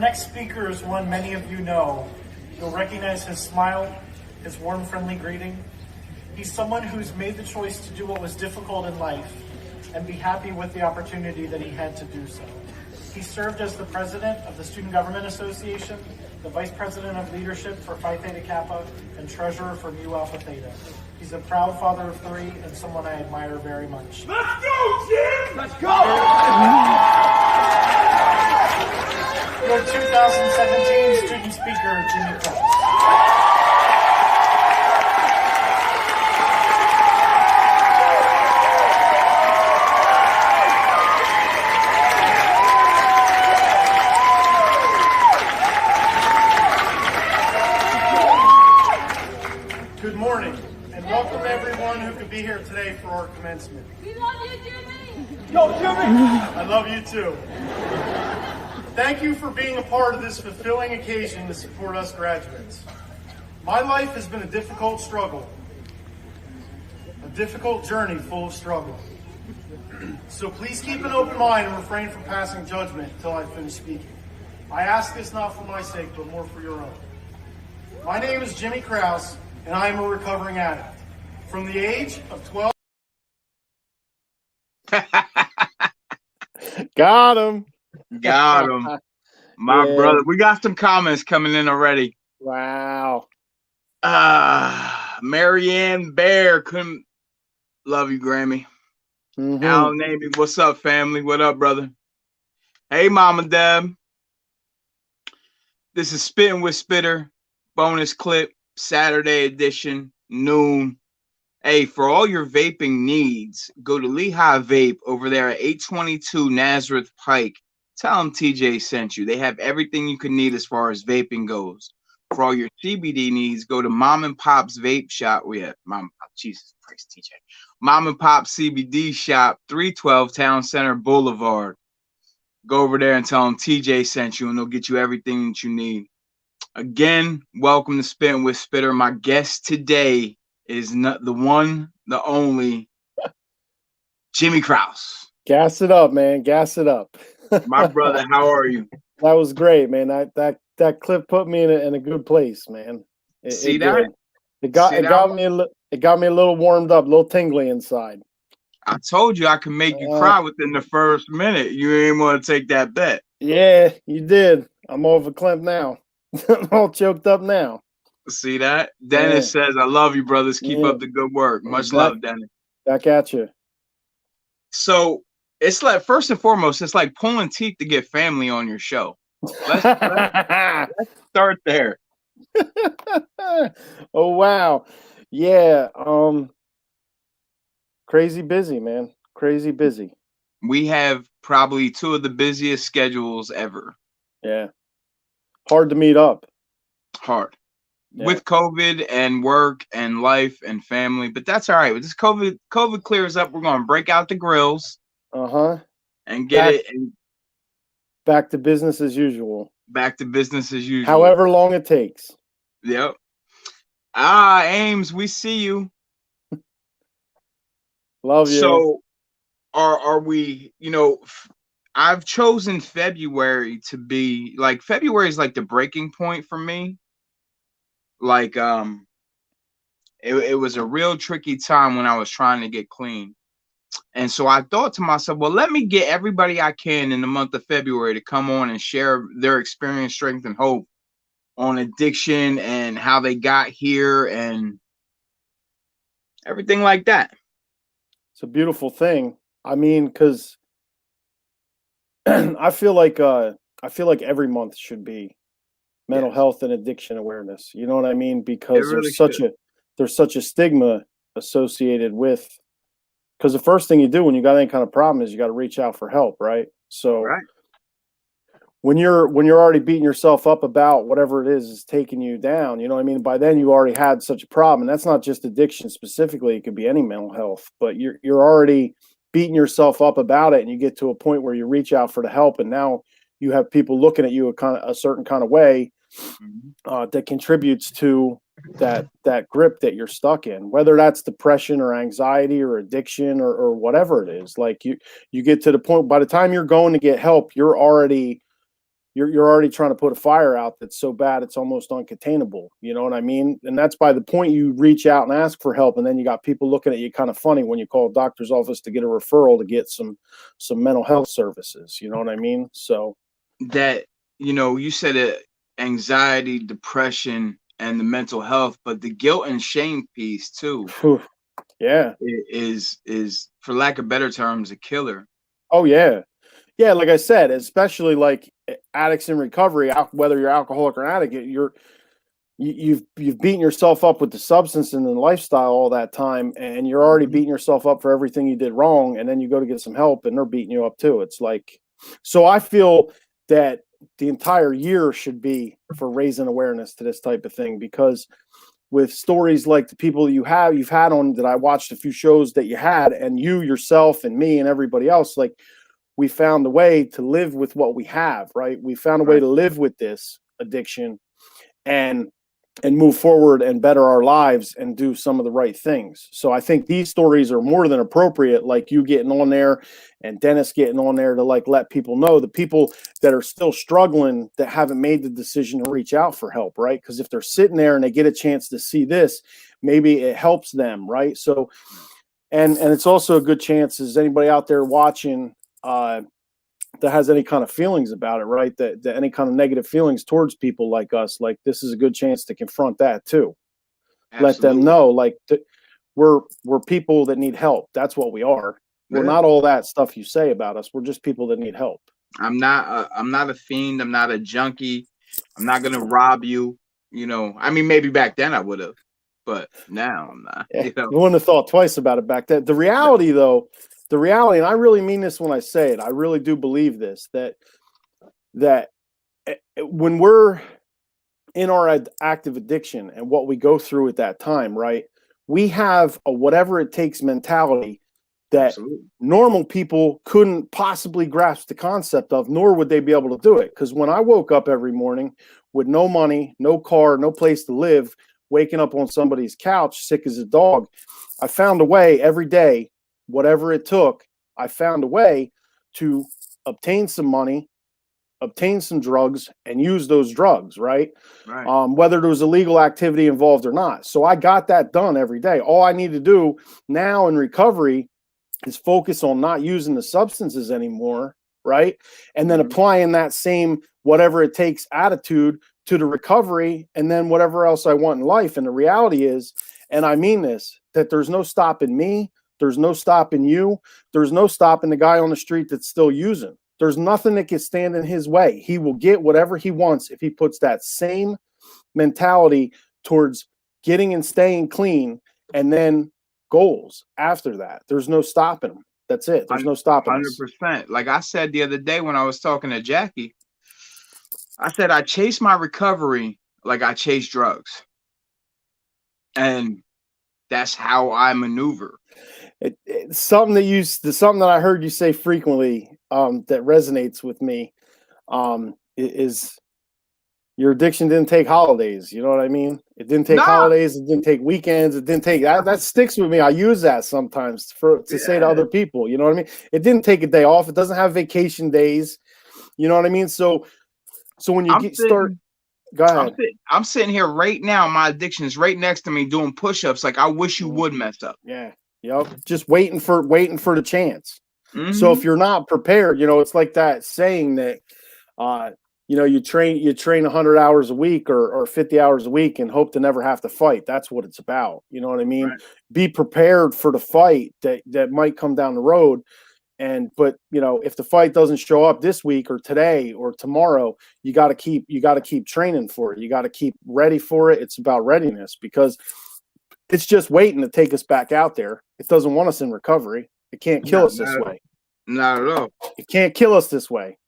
next speaker is one many of you know. You'll recognize his smile, his warm, friendly greeting. He's someone who's made the choice to do what was difficult in life and be happy with the opportunity that he had to do so. He served as the president of the Student Government Association, the vice president of leadership for Phi Theta Kappa, and treasurer for Mu Alpha Theta. He's a proud father of three and someone I admire very much. Let's go, Jim! Let's go! Your 2017 student speaker, Jimmy Crouse. Good morning, and welcome everyone who could be here today for our commencement. We love you, Jimmy! Yo, Jimmy! I love you too. Thank you for being a part of this fulfilling occasion to support us graduates. My life has been a difficult struggle, a difficult journey full of struggle. So please keep an open mind and refrain from passing judgment until I finish speaking. I ask this not for my sake, but more for your own. My name is Jimmy Crouse, and I am a recovering addict. From the age of 12... Got him. Got him. My brother. We got some comments coming in already. Wow. Marianne Bear couldn't love you, Grammy. Alan Amy, what's up, family? What up, brother? Hey, Mama Deb. This is Spittin with Spitter, bonus clip, Saturday edition, noon. Hey, for all your vaping needs, go to Lehigh Vape over there at 822 Nazareth Pike. Tell them TJ sent you. They have everything you can need as far as vaping goes. For all your CBD needs, go to Mom and Pop's Vape Shop. Jesus Christ, TJ. Mom and Pop CBD Shop, 312 Town Center Boulevard. Go over there and tell them TJ sent you, and they'll get you everything that you need. Again, welcome to Spittin with Spitter. My guest today is not the one, the only, Jimmy Crouse. Gas it up, man. Gas it up. My brother, how are you? That was great, man. That clip put me in a good place, man. It got me a little warmed up, a little tingly inside. I told you I could make you cry within the first minute. You ain't want to take that bet. Yeah, you did. I'm over Clint now. I'm all choked up now. See that? Dennis says, I love you, brothers. Keep up the good work. Much love, Dennis. Back at you. So it's like, first and foremost, it's like pulling teeth to get family on your show. Let's start there. Oh, wow. Yeah. Crazy busy, man. Crazy busy. We have probably two of the busiest schedules ever. Yeah. Hard to meet up. Hard. Yeah. With COVID and work and life and family, but that's all right. With this COVID clears up, we're going to break out the grills. And get it. And back to business as usual. Back to business as usual. However long it takes. Yep. Ames, we see you. Love you. So are we, I've chosen February to be like, February is like the breaking point for me. Like, it was a real tricky time when I was trying to get clean. And so I thought to myself, well, let me get everybody I can in the month of February to come on and share their experience, strength, and hope on addiction and how they got here and everything like that. It's a beautiful thing. I mean, because I feel like every month should be mental health and addiction awareness. You know what I mean? Because really there's such a stigma associated with. Because the first thing you do when you got any kind of problem is you got to reach out for help, right? So when you're already beating yourself up about whatever it is taking you down, you know what I mean? By then you already had such a problem. And that's not just addiction specifically. It could be any mental health, but you're already beating yourself up about it. And you get to a point where you reach out for the help. And now you have people looking at you a certain kind of way that contributes to that grip that you're stuck in, whether that's depression or anxiety or addiction or whatever it is. Like you get to the point, by the time you're going to get help, you're already you're already trying to put a fire out that's so bad it's almost uncontainable. You know what I mean? And that's by the point you reach out and ask for help, and then you got people looking at you kind of funny when you call a doctor's office to get a referral to get some mental health services. You know what I mean? So that, you said it, anxiety, depression, and the mental health, but the guilt and shame piece too. Yeah, is for lack of better terms a killer. Oh yeah. Yeah, like I said, especially like addicts in recovery, whether you're alcoholic or an addict, you've beaten yourself up with the substance and the lifestyle all that time, and you're already beating yourself up for everything you did wrong, and then you go to get some help and they're beating you up too. It's like, so I feel that the entire year should be for raising awareness to this type of thing, because with stories like the people you've had on that, I watched a few shows that you had, and you yourself and me and everybody else, like, we found a way to live with what we have, right? We found a way to live with this addiction and move forward and better our lives and do some of the right things. So I think these stories are more than appropriate, like you getting on there and Dennis getting on there to like let people know, the people that are still struggling, that haven't made the decision to reach out for help, right? Because if they're sitting there and they get a chance to see this, maybe it helps them, right? So, and it's also a good chance, is anybody out there watching that has any kind of feelings about it, right? That any kind of negative feelings towards people like us, like, this is a good chance to confront that too. Absolutely. Let them know, like, we're people that need help. That's what we are. We're not all that stuff you say about us. We're just people that need help. I'm not a fiend. I'm not a junkie. I'm not gonna rob you. I mean, maybe back then I would have, but now I'm not. I wouldn't have thought twice about it back then. The reality, though. The reality, and I really mean this when I say it, I really do believe this, that when we're in our active addiction and what we go through at that time, right, we have a whatever it takes mentality that normal people couldn't possibly grasp the concept of, nor would they be able to do it. Because when I woke up every morning with no money, no car, no place to live, waking up on somebody's couch, sick as a dog, I found a way every day. Whatever it took, I found a way to obtain some money, obtain some drugs, and use those drugs, right? Whether there was illegal activity involved or not. So I got that done every day. All I need to do now in recovery is focus on not using the substances anymore, right? And then applying that same whatever it takes attitude to the recovery, and then whatever else I want in life. And the reality is, and I mean this, that there's no stopping me. There's no stopping you. There's no stopping the guy on the street that's still using. There's nothing that can stand in his way. He will get whatever he wants if he puts that same mentality towards getting and staying clean, and then goals after that. There's no stopping him. That's it. There's no stopping 100%. Like I said the other day when I was talking to Jackie, I said I chase my recovery like I chase drugs. And that's how I maneuver. It's something that I heard you say frequently that resonates with me is your addiction didn't take holidays. You know what I mean? It didn't take holidays. It didn't take weekends. It didn't take that sticks with me. I use that sometimes to say to other people. You know what I mean? It didn't take a day off. It doesn't have vacation days. You know what I mean? So when you start. Go ahead. I'm sitting here right now. My addiction is right next to me doing push-ups. Like, I wish you would mess up. Yeah. Yep. Just waiting for the chance. So if you're not prepared, it's like that saying that, you train 100 hours a week or 50 hours a week and hope to never have to fight. That's what it's about. You know what I mean? Right. Be prepared for the fight that might come down the road. But if the fight doesn't show up this week or today or tomorrow, you got to keep training for it. You got to keep ready for it. It's about readiness, because it's just waiting to take us back out there. It doesn't want us in recovery. It can't kill us this way. Not at all. It can't kill us this way.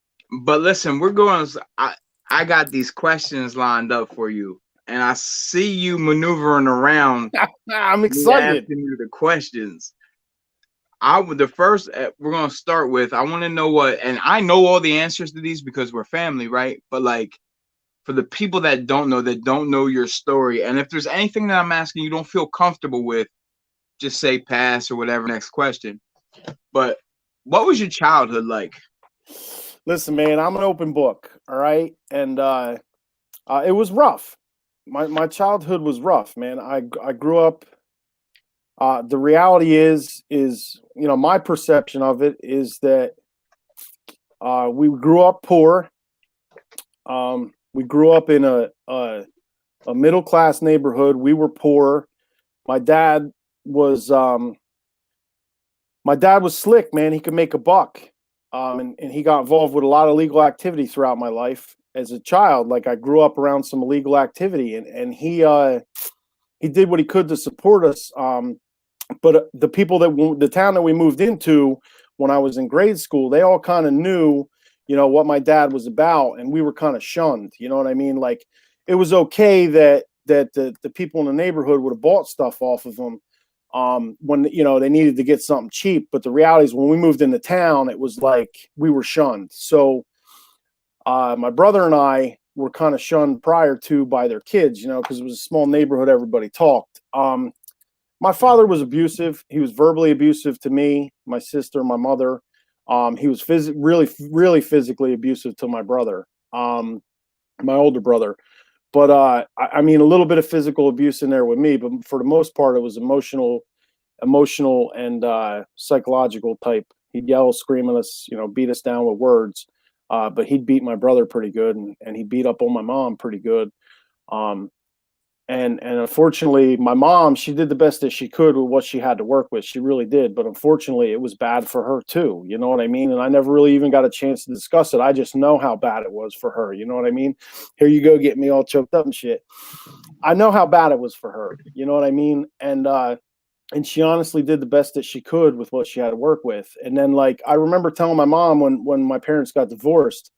But listen, we're going. I got these questions lined up for you, and I see you maneuvering around. I'm excited. Asking you the questions. The first we're gonna start with, I want to know and I know all the answers to these because we're family, right? But like, for the people that don't know your story, and if there's anything that I'm asking you don't feel comfortable with, just say pass or whatever. Next question. But what was your childhood like? Listen, man, I'm an open book. All right. And it was rough. My childhood was rough, man. I grew up. The reality is, my perception of it is that we grew up poor. We grew up in a middle class neighborhood. We were poor. My dad was slick, man. He could make a buck. And he got involved with a lot of illegal activity throughout my life as a child. Like, I grew up around some illegal activity, and he did what he could to support us. But the people the town that we moved into when I was in grade school, they all kind of knew, what my dad was about, and we were kind of shunned. You know what I mean? Like, it was okay that the people in the neighborhood would have bought stuff off of them when they needed to get something cheap. But the reality is, when we moved into town, it was like we were shunned. So my brother and I were kind of shunned prior to by their kids, because it was a small neighborhood. Everybody talked. My father was abusive. He was verbally abusive to me, my sister, my mother. He was really physically abusive to my brother, my older brother. But I mean, a little bit of physical abuse in there with me, but for the most part, it was emotional and psychological type. He'd yell, scream at us, beat us down with words. But he'd beat my brother pretty good, and he beat up on my mom pretty good. And unfortunately, my mom, she did the best that she could with what she had to work with. She really did. But unfortunately, it was bad for her too. You know what I mean? And I never really even got a chance to discuss it. I just know how bad it was for her. You know what I mean? Here you go, getting me all choked up and shit. I know how bad it was for her. You know what I mean? And she honestly did the best that she could with what she had to work with. And then, like, I remember telling my mom when my parents got divorced,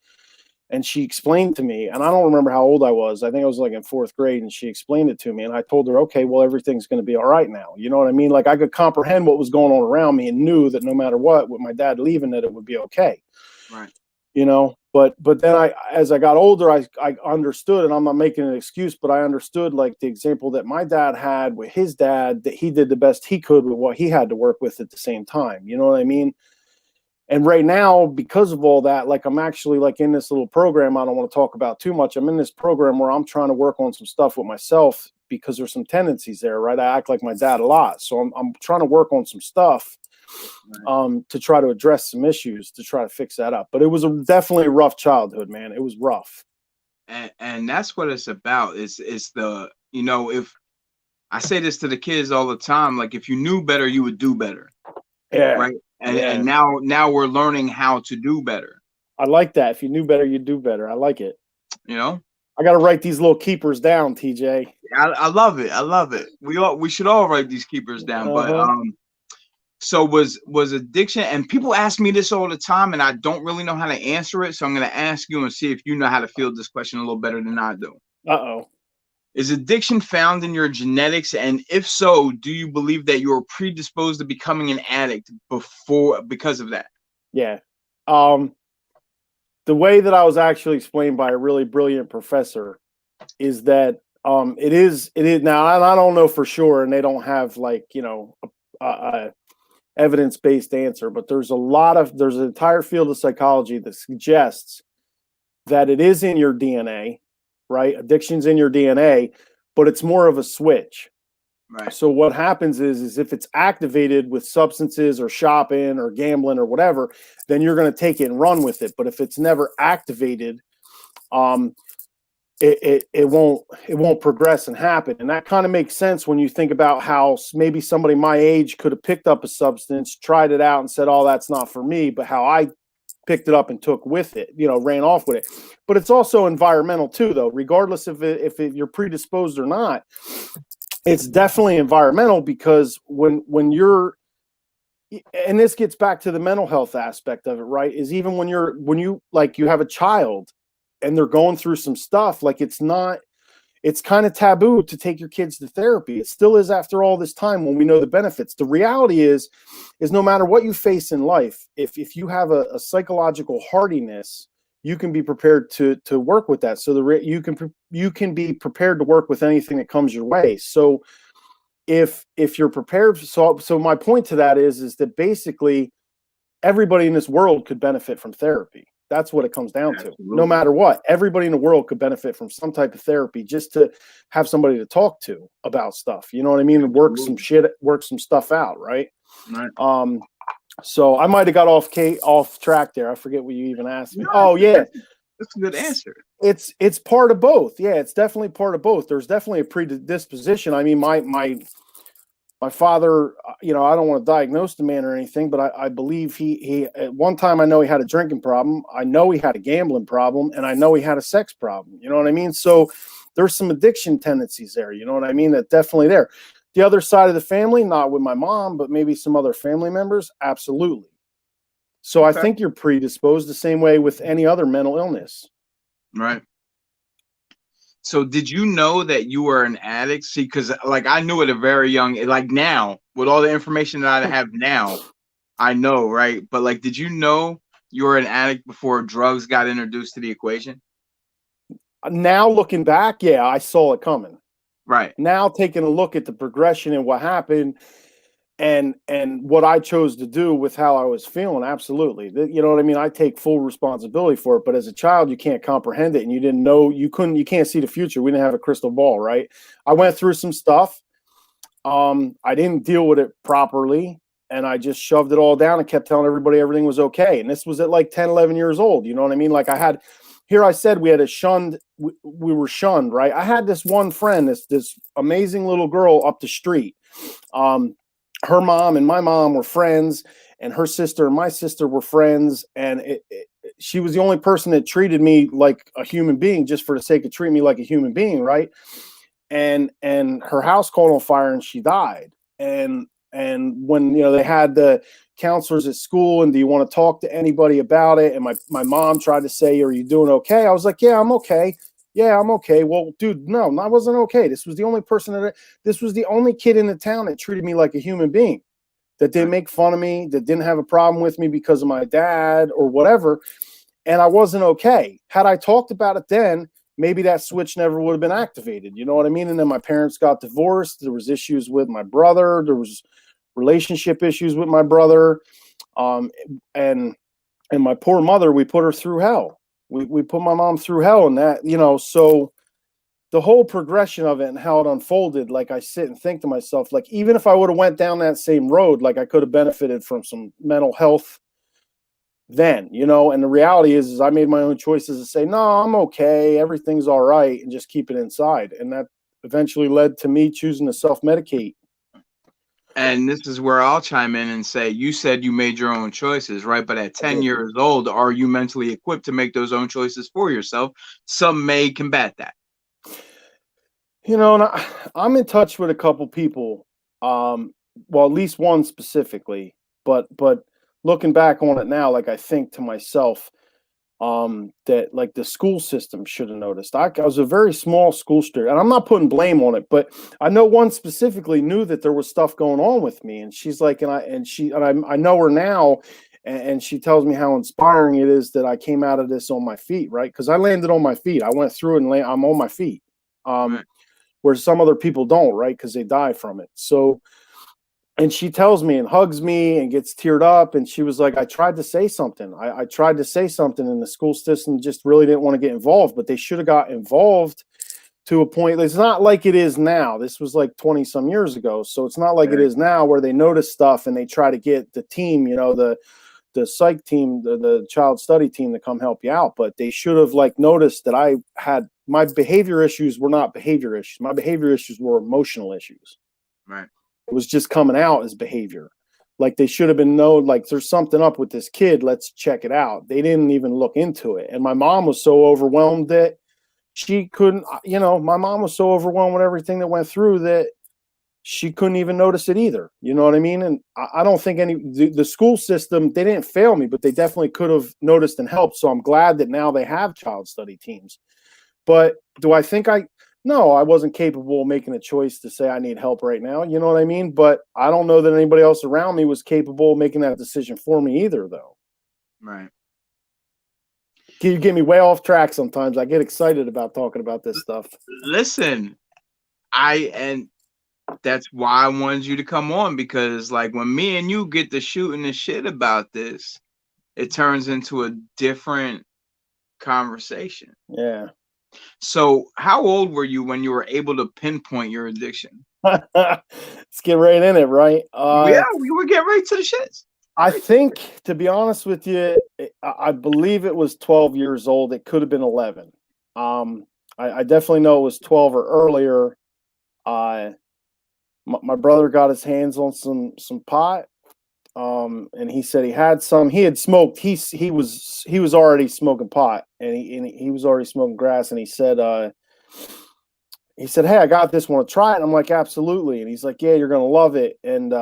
and she explained to me, and I don't remember how old I was. I think I was like in 4th grade, and she explained it to me, and I told her, okay, well, everything's going to be all right now. You know what I mean? Like, I could comprehend what was going on around me and knew that no matter what, with my dad leaving, that it would be okay. Right. But then as I got older, I understood, and I'm not making an excuse, but I understood, like, the example that my dad had with his dad, that he did the best he could with what he had to work with at the same time. You know what I mean? And right now, because of all that, like, I'm actually, like, in this little program I don't want to talk about too much. I'm in this program where I'm trying to work on some stuff with myself, because there's some tendencies there, right? I act like my dad a lot. So I'm trying to work on some stuff to try to address some issues, to try to fix that up. But it was definitely a rough childhood, man. It was rough. And that's what it's about. It's the, if I say this to the kids all the time, like, if you knew better, you would do better. Yeah. Right. And now we're learning how to do better. I like that. If you knew better, you'd do better. I like it. I got to write these little keepers down, TJ. I love it. I love it. We should all write these keepers down. But so was addiction, and people ask me this all the time, and I don't really know how to answer it. So I'm going to ask you and see if you know how to field this question a little better than I do. Uh-oh. Is addiction found in your genetics? And if so, do you believe that you're predisposed to becoming an addict because of that? Yeah. The way that I was actually explained by a really brilliant professor is that it is now, and I don't know for sure, and they don't have, like, a evidence-based answer, but there's an entire field of psychology that suggests that it is in your DNA. Right? Addiction's in your DNA, but it's more of a switch. Right. So what happens is if it's activated with substances or shopping or gambling or whatever, then you're going to take it and run with it. But if it's never activated, it won't progress and happen. And that kind of makes sense when you think about how maybe somebody my age could have picked up a substance, tried it out, and said, "Oh, that's not for me," but how I picked it up and took with it, ran off with it. But it's also environmental too, though. Regardless if you're predisposed or not, it's definitely environmental, because when you're, and this gets back to the mental health aspect of it, right? Is even when you like, you have a child and they're going through some stuff, like, it's kind of taboo to take your kids to therapy. It still is after all this time, when we know the benefits. The reality is no matter what you face in life, if you have a psychological hardiness, you can be prepared to work with that. So you can be prepared to work with anything that comes your way. So if you're prepared, so my point to that is that basically everybody in this world could benefit from therapy. That's what it comes down to. Absolutely. No matter what, everybody in the world could benefit from some type of therapy just to have somebody to talk to about stuff. You know what I mean? And work some stuff out, right? Right. So I might have got off track there. I forget what you even asked me. No, Oh yeah. That's a good answer. It's part of both. Yeah, it's definitely part of both. There's definitely a predisposition. I mean, my father, I don't want to diagnose the man or anything, but I believe he at one time, I know he had a drinking problem. I know he had a gambling problem, and I know he had a sex problem. You know what I mean? So there's some addiction tendencies there. You know what I mean? That definitely there. The other side of the family, not with my mom, but maybe some other family members, absolutely. So Okay. I think you're predisposed the same way with any other mental illness. Right. So did you know that you were an addict? See, because like I knew at a very young, like now, with all the information that I have now, I know, right? But like, did you know you were an addict before drugs got introduced to the equation? Now looking back, yeah, I saw it coming. Right. Now taking a look at the progression and what happened and what I chose to do with how I was feeling, absolutely. You know what I mean? I take full responsibility for it, but as a child, you can't comprehend it, and you didn't know, you can't see the future. We didn't have a crystal ball, right? I went through some stuff. I didn't deal with it properly, and I just shoved it all down and kept telling everybody everything was okay. And this was at like 10, 11 years old. You know what I mean? Like I said we were shunned, right? I had this one friend, this amazing little girl up the street. Her mom and my mom were friends, and her sister and my sister were friends. And she was the only person that treated me like a human being, just for the sake of treating me like a human being, right? And her house caught on fire and she died. And when they had the counselors at school and do you want to talk to anybody about it? And my mom tried to say, are you doing okay? I was like, yeah, I'm okay. Yeah, I'm okay. Well, dude, no, I wasn't okay. This was the only kid in the town that treated me like a human being, that didn't make fun of me, that didn't have a problem with me because of my dad or whatever. And I wasn't okay. Had I talked about it then, maybe that switch never would have been activated. You know what I mean? And then my parents got divorced. There was issues with my brother. There was relationship issues with my brother. And my poor mother, we put her through hell. We put my mom through hell, and that, so the whole progression of it and how it unfolded, like I sit and think to myself, like, even if I would have went down that same road, like I could have benefited from some mental health then, and the reality is I made my own choices to say, no, I'm okay. Everything's all right. And just keep it inside. And that eventually led to me choosing to self-medicate. And this is where I'll chime in and say, you said you made your own choices, right? But at 10 years old, are you mentally equipped to make those own choices for yourself? Some may combat that. And I'm in touch with a couple people, well, at least one specifically, but looking back on it now, like I think to myself, that like the school system should have noticed. I was a very small school student, and I'm not putting blame on it, but I know one specifically knew that there was stuff going on with me, and she's like, I know her now, and she tells me how inspiring it is that I came out of this on my feet, right? Because I landed on my feet. I went through it and I'm on my feet, Right. where some other people don't, right? Because they die from it. So. And she tells me and hugs me and gets teared up. And she was like, I tried to say something. I tried to say something, and the school system just really didn't want to get involved, but they should have got involved to a point. It's not like it is now. This was like 20 some years ago. So it's not like it is now where they notice stuff and they try to get the team, the psych team, the child study team to come help you out. But they should have noticed that I had, my behavior issues were not behavior issues. My behavior issues were emotional issues. Right. It was just coming out as behavior. Like they should have been known, like there's something up with this kid. Let's check it out. They didn't even look into it. And my mom was so overwhelmed that she couldn't, my mom was so overwhelmed with everything that went through that she couldn't even notice it either. You know what I mean? And I don't think the school system, they didn't fail me, but they definitely could have noticed and helped. So I'm glad that now they have child study teams. But do I think no, I wasn't capable of making a choice to say I need help right now. You know what I mean? But I don't know that anybody else around me was capable of making that decision for me either, though. Right. You get me way off track sometimes. I get excited about talking about this stuff. Listen, and that's why I wanted you to come on, because like when me and you get to shooting the shit about this, it turns into a different conversation. Yeah. So how old were you when you were able to pinpoint your addiction? Let's get right in it, right? Yeah, we were getting right to the shits. I think, to be honest with you, I believe it was 12 years old. It could have been 11. I definitely know it was 12 or earlier. My brother got his hands on some pot, and he said he had some. He had smoked. He was already smoking pot, and he was already smoking grass. And he said, "Hey, I got this. Want to try it?" And I'm like, "Absolutely." And he's like, "Yeah, you're gonna love it." And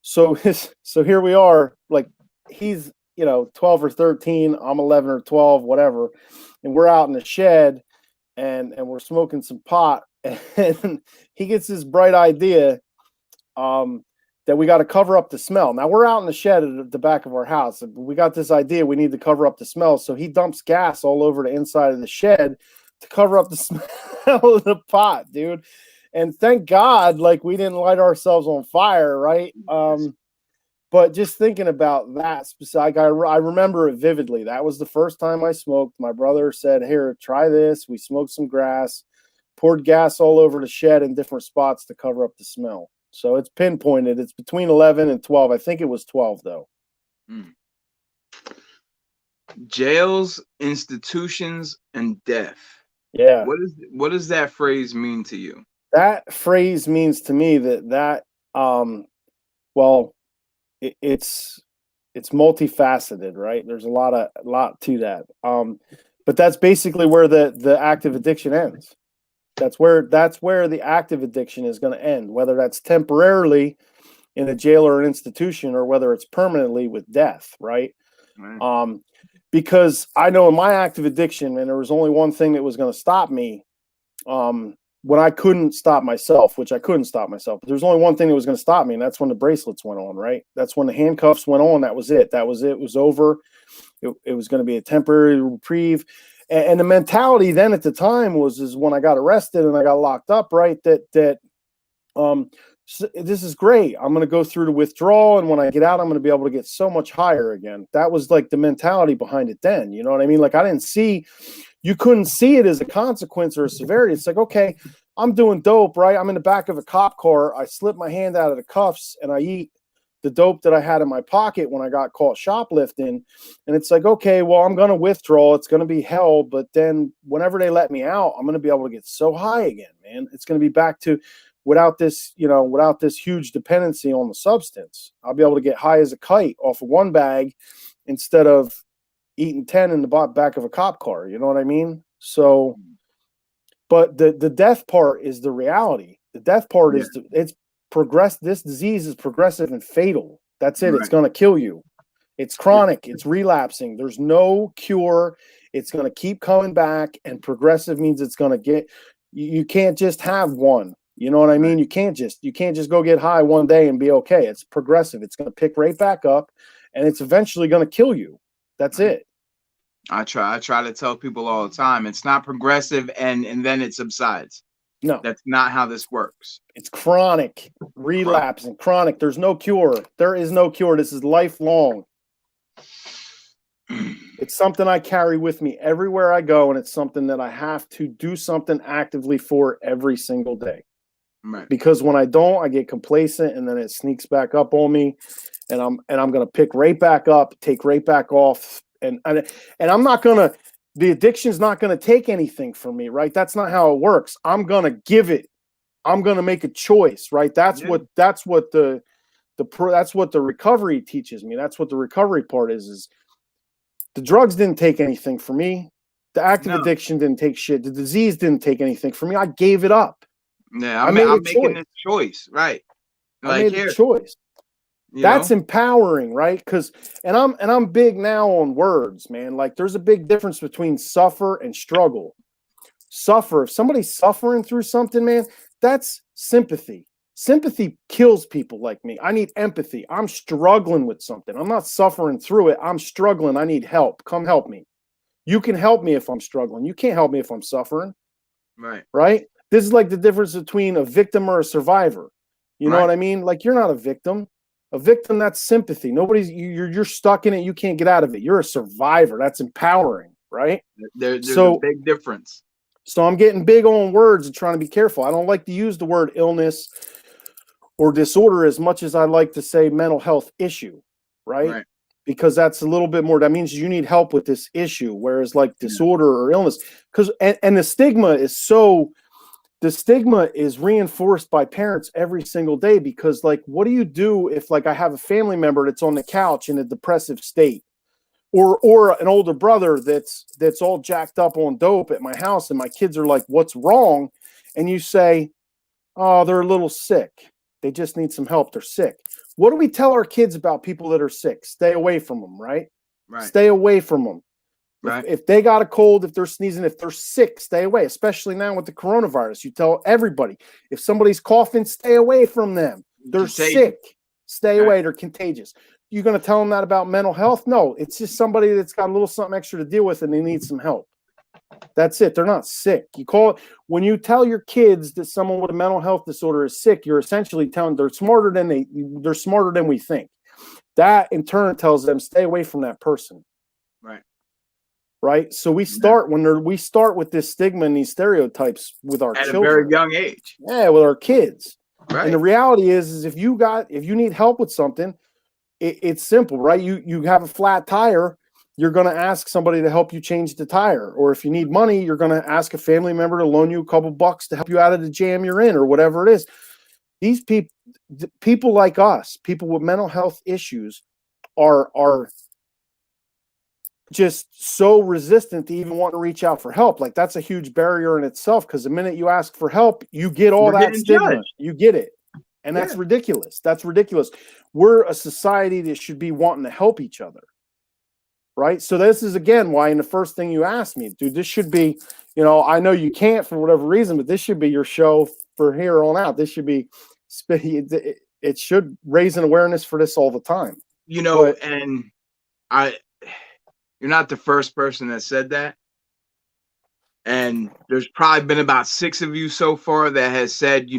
so here we are. Like, he's 12 or 13. I'm 11 or 12, whatever, and we're out in the shed, and we're smoking some pot. And he gets this bright idea that we got to cover up the smell. Now we're out in the shed at the back of our house. We got this idea we need to cover up the smell. So he dumps gas all over the inside of the shed to cover up the smell of the pot, dude. And thank God, like, we didn't light ourselves on fire, right? But just thinking about that specific, I remember it vividly. That was the first time I smoked. My brother said, "Here, try this." We smoked some grass, poured gas all over the shed in different spots to cover up the smell. So it's pinpointed. It's between 11 and 12. I think it was 12, though. Jails, institutions, and death. Yeah. What does that phrase mean to you? That phrase means to me that well, it's multifaceted, right? There's a lot to that. But that's basically where the active addiction ends. That's where the active addiction is going to end, whether that's temporarily in a jail or an institution, or whether it's permanently with death, right? Right. Because I know in my active addiction, and there was only one thing that was going to stop me, when I couldn't stop myself, which I couldn't stop myself, but there's only one thing that was going to stop me, and that's when the bracelets went on, right? That's when the handcuffs went on. That was it. It was over. It was going to be a temporary reprieve. And the mentality then at the time is when I got arrested and I got locked up, right? That this is great. I'm going to go through the withdrawal, and when I get out, I'm going to be able to get so much higher again. That was like the mentality behind it then. You know what I mean? Like, you couldn't see it as a consequence or a severity. It's like, okay, I'm doing dope, right? I'm in the back of a cop car. I slip my hand out of the cuffs and I eat the dope that I had in my pocket when I got caught shoplifting. And it's like, okay, well, I'm going to withdraw. It's going to be hell. But then whenever they let me out, I'm going to be able to get so high again, man. It's going to be back to without this huge dependency on the substance. I'll be able to get high as a kite off of one bag instead of eating 10 in the back of a cop car. You know what I mean? So, but the death part is the reality. The death part is it's progress. This disease is progressive and fatal. That's it. Right. It's going to kill you. It's chronic. It's relapsing. There's no cure. It's going to keep coming back, and progressive means it's going to get, you can't just have one. You know what I mean? You can't just go get high one day and be okay. It's progressive. It's going to pick right back up, and it's eventually going to kill you. That's it. I try to tell people all the time, it's not progressive and then it subsides. No, that's not how this works. It's chronic, relapse and chronic. There's no cure. There is no cure. This is lifelong. It's something I carry with me everywhere I go, and it's something that I have to do something actively for every single day. Right. Because when I don't, I get complacent, and then it sneaks back up on me, and I'm going to pick right back up, take right back off, and I'm not going to. The addiction's not going to take anything from me, right? That's not how it works. I'm going to give it. I'm going to make a choice, right? That's what the recovery teaches me. That's what the recovery part is the drugs didn't take anything from me. The active addiction didn't take shit. The disease didn't take anything from me. I gave it up. Yeah, I'm making this choice, right? I made a choice. That's empowering, right? And I'm big now on words, man. Like, there's a big difference between suffer and struggle. Suffer. If somebody's suffering through something, man, that's sympathy. Sympathy kills people like me. I need empathy. I'm struggling with something. I'm not suffering through it. I'm struggling. I need help. Come help me. You can help me if I'm struggling. You can't help me if I'm suffering. Right. Right? This is like the difference between a victim or a survivor. You know what I mean? Like, you're not a victim. A victim, that's sympathy. You're stuck in it. You can't get out of it. You're a survivor. That's empowering, right? There's a big difference. So I'm getting big on words and trying to be careful. I don't like to use the word illness or disorder as much as I like to say mental health issue, right? Because that's a little bit more, that means you need help with this issue. Whereas like disorder or illness, and the stigma is reinforced by parents every single day, because like, what do you do if like I have a family member that's on the couch in a depressive state, or an older brother that's all jacked up on dope at my house, and my kids are like, what's wrong? And you say, oh, they're a little sick. They just need some help. They're sick. What do we tell our kids about people that are sick? Stay away from them, right? Stay away from them. Right. If they got a cold, if they're sneezing, if they're sick, stay away. Especially now with the coronavirus, you tell everybody, if somebody's coughing, stay away from them. They're sick. Stay away. They're contagious. You're going to tell them that about mental health? No, it's just somebody that's got a little something extra to deal with and they need some help. That's it. They're not sick. You call it, when you tell your kids that someone with a mental health disorder is sick, you're essentially telling they're smarter than we think. That in turn tells them stay away from that person. Right. So we start with this stigma and these stereotypes with our children at a very young age. Yeah, with our kids. Right. And the reality is if you need help with something, it's simple, right? You have a flat tire, you're going to ask somebody to help you change the tire. Or if you need money, you're going to ask a family member to loan you a couple bucks to help you out of the jam you're in, or whatever it is. These people like us, people with mental health issues, are just so resistant to even want to reach out for help. Like that's a huge barrier in itself, because the minute you ask for help, you get all that stigma. Judged. You get it. And that's ridiculous. That's ridiculous. We're a society that should be wanting to help each other. Right. So this is, again, why in the first thing you asked me, dude, this should be, I know you can't for whatever reason, but this should be your show for here on out. This should be, it should raise an awareness for this all the time. And you're not the first person that said that. And there's probably been about 6 of you so far that has said,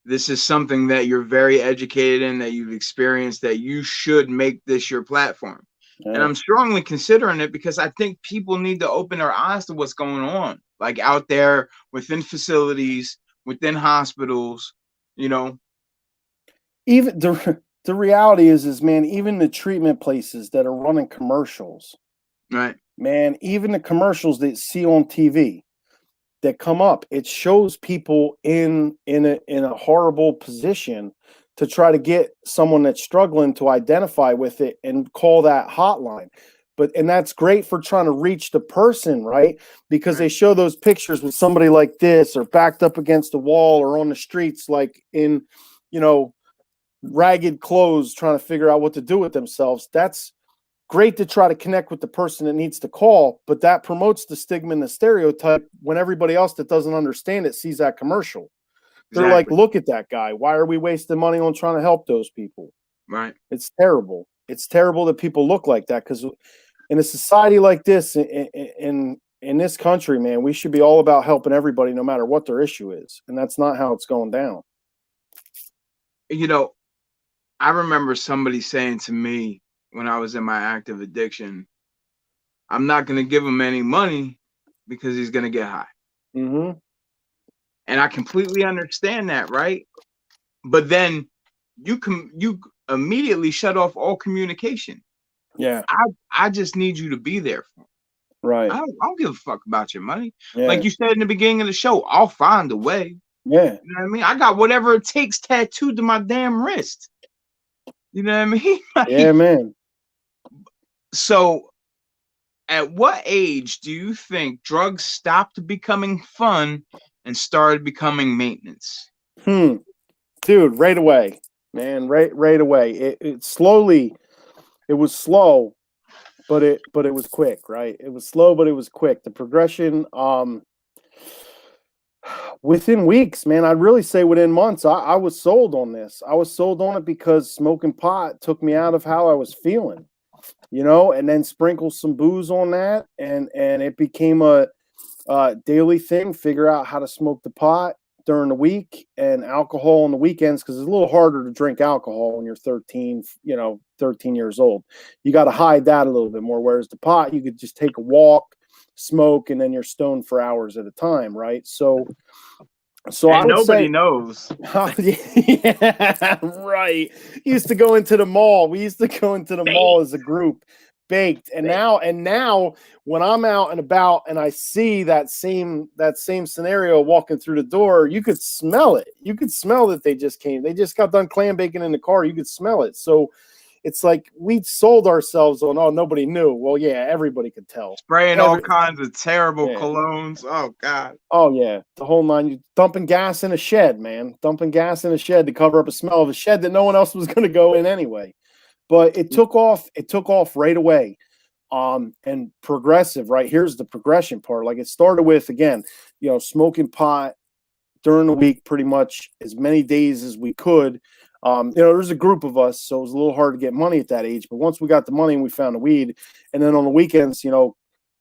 this is something that you're very educated in, that you've experienced, that you should make this your platform. Yeah. And I'm strongly considering it because I think people need to open their eyes to what's going on, like out there within facilities, within hospitals, Even the reality is, man, even the treatment places that are running commercials, right? Man, even the commercials that you see on TV that come up, it shows people in a horrible position to try to get someone that's struggling to identify with it and call that hotline. And that's great for trying to reach the person, right? Because they show those pictures with somebody like this, or backed up against the wall, or on the streets, like in, ragged clothes, trying to figure out what to do with themselves. That's great to try to connect with the person that needs to call, but that promotes the stigma and the stereotype when everybody else that doesn't understand it sees that commercial. They're like, look at that guy. Why are we wasting money on trying to help those people? Right. It's terrible. It's terrible that people look like that, because in a society like this, in this country, man, we should be all about helping everybody no matter what their issue is. And that's not how it's going down. I remember somebody saying to me when I was in my active addiction, I'm not going to give him any money because he's going to get high. Mm-hmm. And I completely understand that, right? But then you immediately shut off all communication. Yeah. I just need you to be there for him. Right. I don't give a fuck about your money. Yeah. Like you said in the beginning of the show, I'll find a way. Yeah. You know what I mean? I got whatever it takes tattooed to my damn wrist. You know what I mean? Like, yeah, man. So at what age do you think drugs stopped becoming fun and started becoming maintenance? Dude, right away, man, right away. It slowly, it was slow, but it was quick, right? It was slow, but it was quick. The progression, within weeks, man, I'd really say within months, I was sold on this. I was sold on it because smoking pot took me out of how I was feeling, and then sprinkle some booze on that, and it became a daily thing. Figure out how to smoke the pot, during the week and alcohol on the weekends, because it's a little harder to drink alcohol when you're 13, 13 years old. You got to hide that a little bit more. Whereas the pot, you could just take a walk, smoke, and then you're stoned for hours at a time, right? So and I would nobody say, knows. yeah, right. Used to go into the mall. We used to go into the mall as a group, baked. And now when I'm out and about and I see that same scenario walking through the door, you could smell it. You could smell that they just came. They just got done clam baking in the car. You could smell it. So it's like we sold ourselves on, oh, nobody knew. Well, yeah, everybody could tell. Spraying all kinds of terrible Yeah. colognes. Oh, God. Oh, yeah. The whole nine. You dumping gas in a shed, man. Dumping gas in a shed to cover up a smell of a shed that no one else was going to go in anyway. But it took off. It took off right away. And progressive, right? Here's the progression part. Like, it started with, again, smoking pot during the week, pretty much as many days as we could. There's a group of us, so it was a little hard to get money at that age. But once we got the money and we found the weed, and then on the weekends,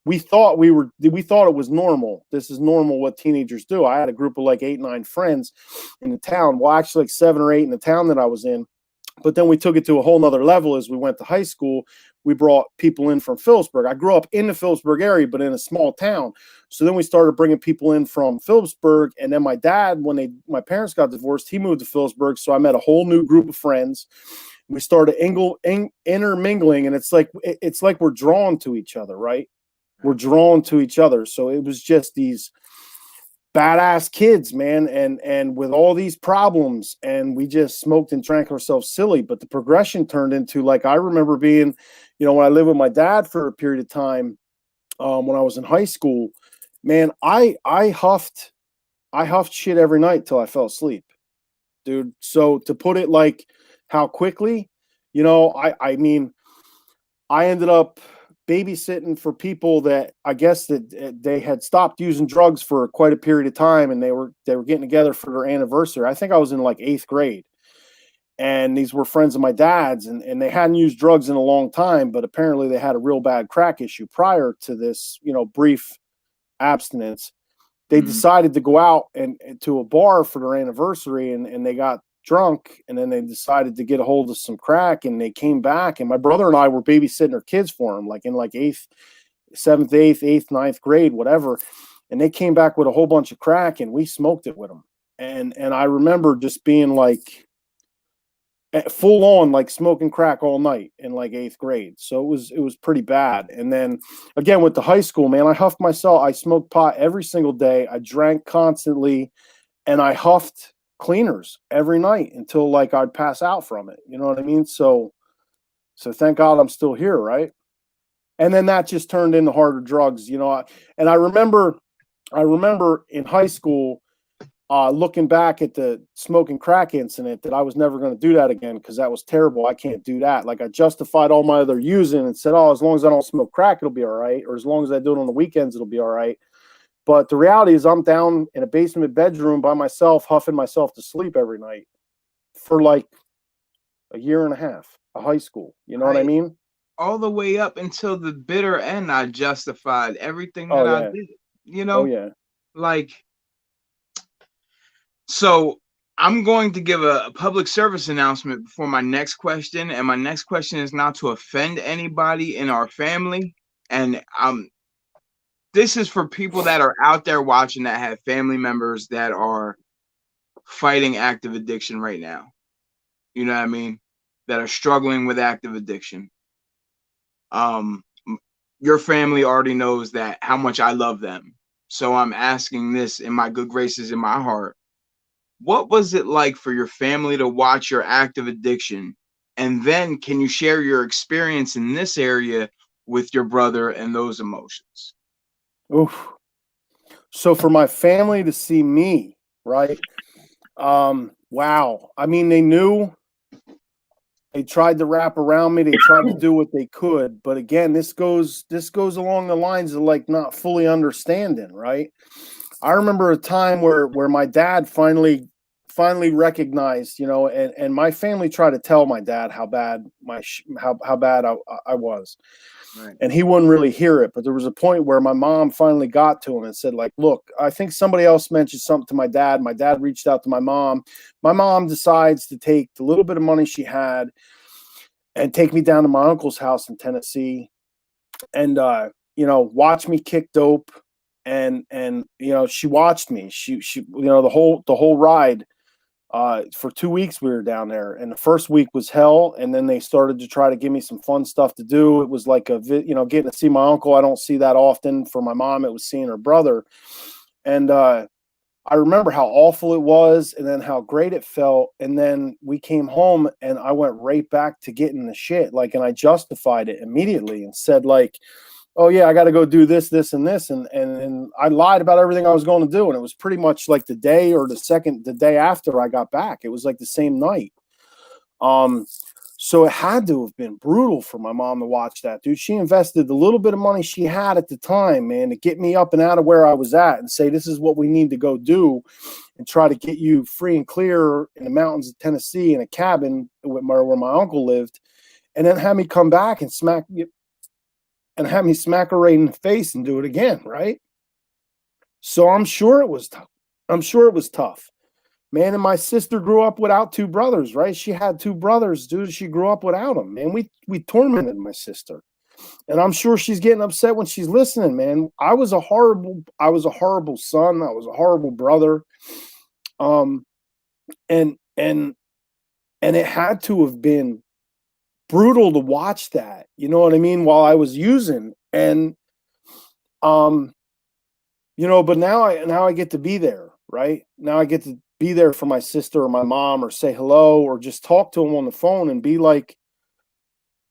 we thought it was normal. This is normal what teenagers do. I had a group of like 8, 9 friends in the town. Well, actually like 7 or 8 in the town that I was in. But then we took it to a whole nother level as we went to high school. We brought people in from Phillipsburg. I grew up in the Phillipsburg area, but in a small town. So then we started bringing people in from Phillipsburg. And then my dad, when my parents got divorced, he moved to Phillipsburg. So I met a whole new group of friends. We started intermingling, and it's like we're drawn to each other, right? We're drawn to each other. So it was just these badass kids, man, and with all these problems, and we just smoked and drank ourselves silly. But the progression turned into, like, I remember being, when I lived with my dad for a period of time, when I was in high school, man, I huffed shit every night till I fell asleep, dude. So to put it like how quickly, I mean, I ended up babysitting for people that I guess that they had stopped using drugs for quite a period of time, and they were getting together for their anniversary. I think I was in like 8th grade, and these were friends of my dad's, and they hadn't used drugs in a long time, but apparently they had a real bad crack issue prior to this, brief abstinence. They decided to go out and to a bar for their anniversary, and they got drunk, and then they decided to get a hold of some crack, and they came back, and my brother and I were babysitting their kids for them, like in like 8th, 7th, 8th, 9th grade, whatever. And they came back with a whole bunch of crack, and we smoked it with them. And I remember just being like full on, like smoking crack all night in like 8th grade. So it was pretty bad. And then again with the high school, man, I huffed myself. I smoked pot every single day. I drank constantly, and I huffed cleaners every night until like I'd pass out from it. You know what I mean? So thank God I'm still here, right? And then that just turned into harder drugs, and I remember in high school, looking back at the smoking crack incident, that I was never going to do that again, because that was terrible. I can't do that. Like, I justified all my other using and said, oh, as long as I don't smoke crack, it'll be all right. Or as long as I do it on the weekends, it'll be all right. But the reality is I'm down in a basement bedroom by myself, huffing myself to sleep every night for like a year and a half of high school. You know what I mean? All the way up until the bitter end, I justified everything that I did. Oh, yeah. Like, so I'm going to give a public service announcement before my next question. And my next question is not to offend anybody in our family. And this is for people that are out there watching that have family members that are fighting active addiction right now. You know what I mean? That are struggling with active addiction. Your family already knows that, how much I love them. So I'm asking this in my good graces, in my heart. What was it like for your family to watch your active addiction? And then can you share your experience in this area with your brother and those emotions? Oof. So for my family to see me, right? Wow. I mean, they knew. They tried to wrap around me. They tried to do what they could. But again, this goes along the lines of like not fully understanding, right? I remember a time where my dad finally finally recognized, and my family tried to tell my dad how bad how bad I was. Right. And he wouldn't really hear it. But there was a point where my mom finally got to him and said, like, look, I think somebody else mentioned something to my dad. My dad reached out to my mom. My mom decides to take the little bit of money she had and take me down to my uncle's house in Tennessee and, watch me kick dope. And she watched me. She the whole ride. For 2 weeks we were down there, and the first week was hell. And then they started to try to give me some fun stuff to do. It was like getting to see my uncle. I don't see that often. For my mom, it was seeing her brother. And I remember how awful it was, and then how great it felt. And then we came home, and I went right back to getting the shit. Like, and I justified it immediately and said, like, oh yeah, I got to go do this, this, and this. And I lied about everything I was going to do. And it was pretty much like the day after I got back. It was like the same night. So it had to have been brutal for my mom to watch that, dude. She invested the little bit of money she had at the time, man, to get me up and out of where I was at and say, this is what we need to go do and try to get you free and clear in the mountains of Tennessee in a cabin where my uncle lived, and then have me come back and have me smack her right in the face and do it again, right? So I'm sure it was tough. Man, and my sister grew up without two brothers, right? She had two brothers, dude. She grew up without them, man. We tormented my sister. And I'm sure she's getting upset when she's listening, man. I was a horrible son. I was a horrible brother. And it had to have been brutal to watch that, you know what I mean, while I was using. And but now I get to be there, right? Now I get to be there for my sister or my mom, or say hello, or just talk to them on the phone and be like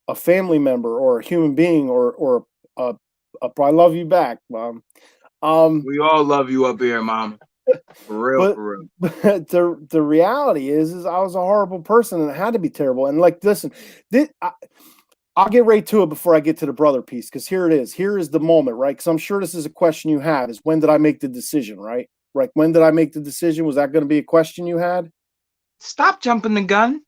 a family member or a human being, or I love you back, Mom. We all love you up here, Mom. For real, for real. But the reality is I was a horrible person, and it had to be terrible. And like, listen, I'll get right to it before I get to the brother piece, because here it is. Here is the moment, right? Because I'm sure this is a question you have: is when did I make the decision, right? Right? When did I make the decision? Was that going to be a question you had? Stop jumping the gun.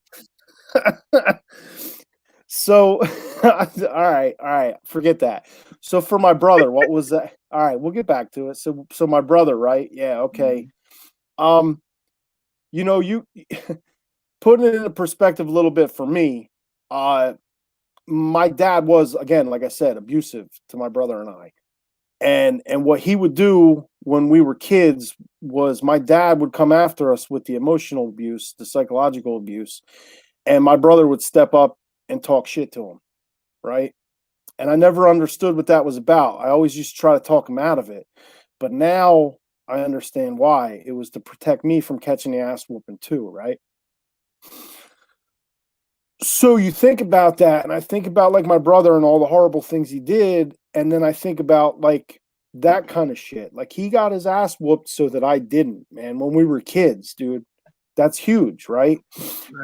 So, all right, forget that. So for my brother, what was that? All right, we'll get back to it. So my brother, right? Yeah, okay. You putting it into perspective a little bit for me, my dad was, again, like I said, abusive to my brother and I. And what he would do when we were kids was my dad would come after us with the emotional abuse, the psychological abuse, and my brother would step up and talk shit to him, right? And I never understood what that was about. I always used to try to talk him out of it. But now I understand why. It was to protect me from catching the ass whooping too, right? So you think about that, and I think about like my brother and all the horrible things he did, and then I think about like that kind of shit. Like, he got his ass whooped so that I didn't, man, when we were kids, dude. That's huge, right?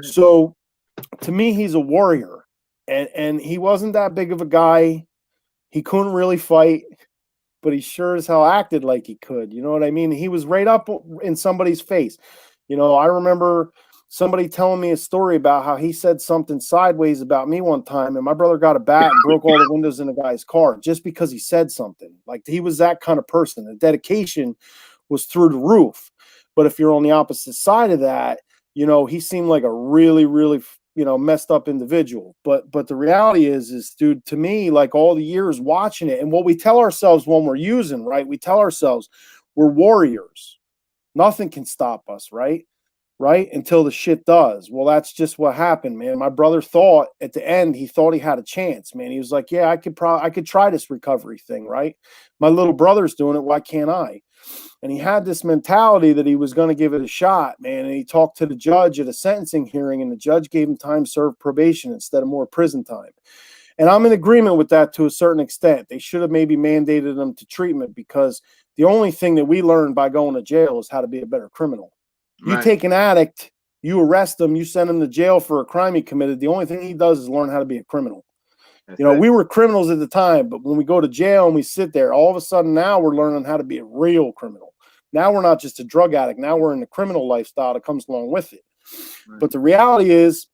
So to me, he's a warrior, and he wasn't that big of a guy. He couldn't really fight, but he sure as hell acted like he could. You know what I mean? He was right up in somebody's face. I remember somebody telling me a story about how he said something sideways about me one time, and my brother got a bat and broke all the windows in the guy's car just because he said something. Like, he was that kind of person. The dedication was through the roof. But if you're on the opposite side of that, he seemed like a really, really, messed up individual. But the reality is, dude, to me, like, all the years watching it, and what we tell ourselves when we're using, right? We tell ourselves we're warriors. Nothing can stop us, right? Right? Until the shit does. Well, that's just what happened, man. My brother thought at the end, he thought he had a chance, man. He was like, yeah, I could try this recovery thing, right? My little brother's doing it. Why can't I? And he had this mentality that he was going to give it a shot, man. And he talked to the judge at a sentencing hearing, and the judge gave him time served probation instead of more prison time. And I'm in agreement with that to a certain extent. They should have maybe mandated him to treatment, because the only thing that we learned by going to jail is how to be a better criminal. You take an addict, you arrest him, you send him to jail for a crime he committed. The only thing he does is learn how to be a criminal. We were criminals at the time, but when we go to jail and we sit there, all of a sudden now we're learning how to be a real criminal. Now we're not just a drug addict. Now we're in the criminal lifestyle that comes along with it. Right. But the reality is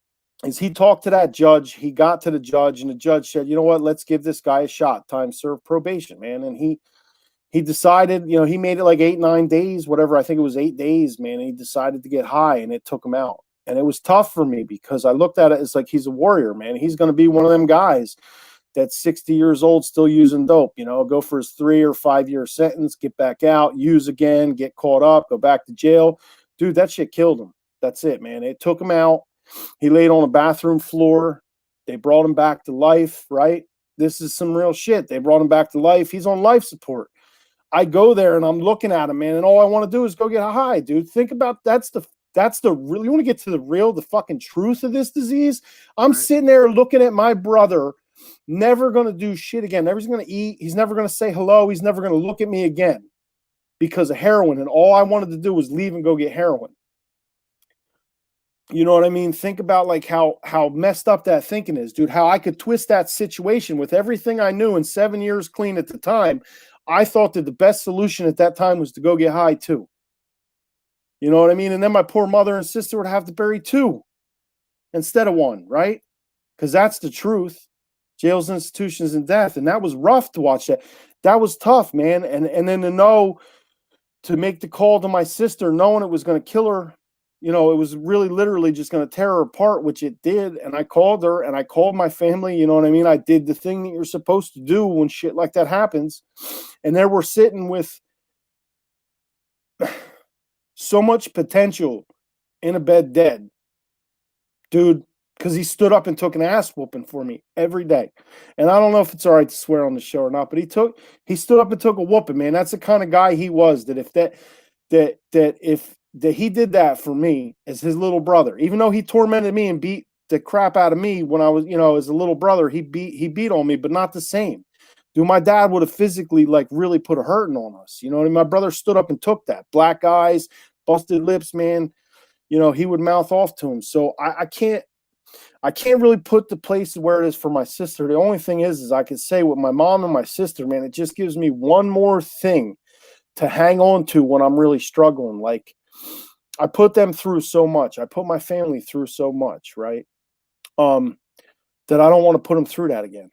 he talked to that judge. He got to the judge, and the judge said, you know what, let's give this guy a shot. Time served probation, man. And he decided, you know, he made it like 8, 9 days, whatever. I think it was 8 days, man. And he decided to get high, and it took him out. And it was tough for me because I looked at it as like he's a warrior, man. He's going to be one of them guys that's 60 years old still using dope, you know, go for his 3 or 5 year sentence, get back out, use again, get caught up, go back to jail. Dude, that shit killed him. That's it, man. It took him out. He laid on a bathroom floor. They brought him back to life, right? This is some real shit. They brought him back to life. He's on life support. I go there and I'm looking at him, man, and all I want to do is go get high, dude. Think about that's the real. You want to get to the fucking truth of this disease? I'm sitting there looking at my brother, never going to do shit again. Never going to eat. He's never going to say hello. He's never going to look at me again because of heroin. And all I wanted to do was leave and go get heroin. You know what I mean? Think about like how messed up that thinking is, dude. How I could twist that situation with everything I knew in 7 years clean at the time. I thought that the best solution at that time was to go get high too. You know what I mean? And then my poor mother and sister would have to bury 2 instead of 1, right? Because that's the truth. Jails, institutions, and death. And that was rough to watch that. That was tough, man. And then to make the call to my sister, knowing it was going to kill her, you know, it was really literally just going to tear her apart, which it did. And I called her and I called my family. You know what I mean? I did the thing that you're supposed to do when shit like that happens. And there we're sitting with so much potential in a bed dead, dude, because he stood up and took an ass whooping for me every day. And I don't know if it's all right to swear on the show or not, but he stood up and took a whooping, man. That's the kind of guy he was, that if he did that for me as his little brother, even though he tormented me and beat the crap out of me when I was, you know, as a little brother, he beat on me, but not the same. Dude, my dad would have physically like really put a hurting on us. You know what I mean? My brother stood up and took that. Black eyes, busted lips, man. You know, he would mouth off to him. So I can't really put the place where it is for my sister. The only thing is I can say with my mom and my sister, man, it just gives me one more thing to hang on to when I'm really struggling. Like, I put them through so much. I put my family through so much, right? That I don't want to put them through that again.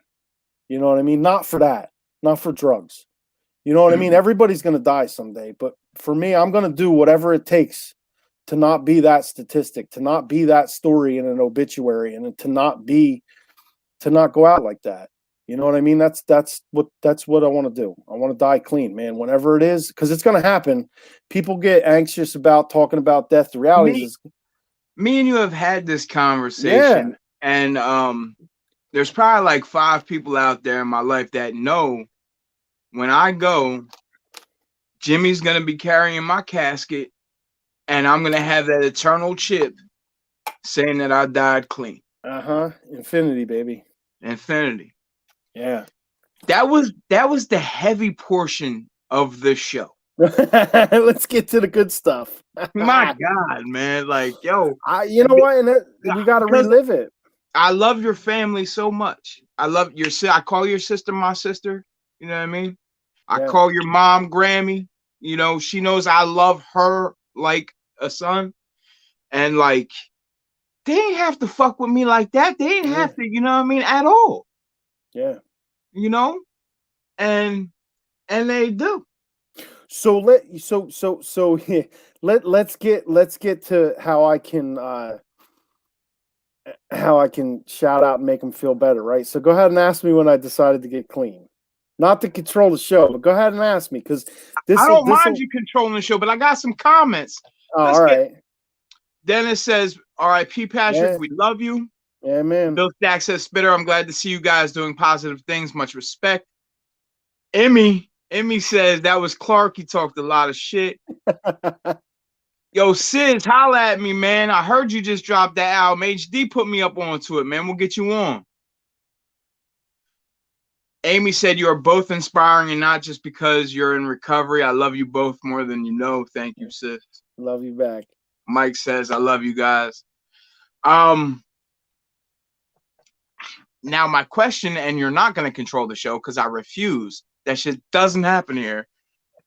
You know what I mean? Not for that. Not for drugs. You know what I mean? Everybody's going to die someday. But for me, I'm going to do whatever it takes to not be that statistic, to not be that story in an obituary, and to not go out like that. You know what I mean? That's what I want to do. I want to die clean, man, whenever it is, because it's going to happen. People get anxious about talking about death. The reality is, me and you have had this conversation, and there's probably like 5 people out there in my life that know when I go, Jimmy's going to be carrying my casket, and I'm going to have that eternal chip saying that I died clean. Infinity, baby. Infinity. Yeah. That was the heavy portion of the show. Let's get to the good stuff. My God, man. Like, yo. You know what? And we got to relive it. I love your family so much. I love I call your sister my sister. You know what I mean? I call your mom Grammy. You know, she knows I love her like a son. And like, they didn't have to fuck with me like that. They didn't have to, you know what I mean, at all. Yeah. You know? And they do. So let's get to how I can shout out and make them feel better, right? So go ahead and ask me when I decided to get clean. Not to control the show, but go ahead and ask me, because I don't mind you controlling the show, but I got some comments. All right. Dennis says, R.I.P. Patrick, we love you. Yeah, man. Bill Stack says, Spitter, I'm glad to see you guys doing positive things. Much respect. Emmy says, that was Clark. He talked a lot of shit. Yo, Sis, holla at me, man. I heard you just dropped that album. HD put me up onto it, man. We'll get you on. Amy said, you are both inspiring, and not just because you're in recovery. I love you both more than you know. Thank you, sis. Love you back. Mike says, I love you guys. Now my question, and you're not going to control the show because I refuse. That shit doesn't happen here.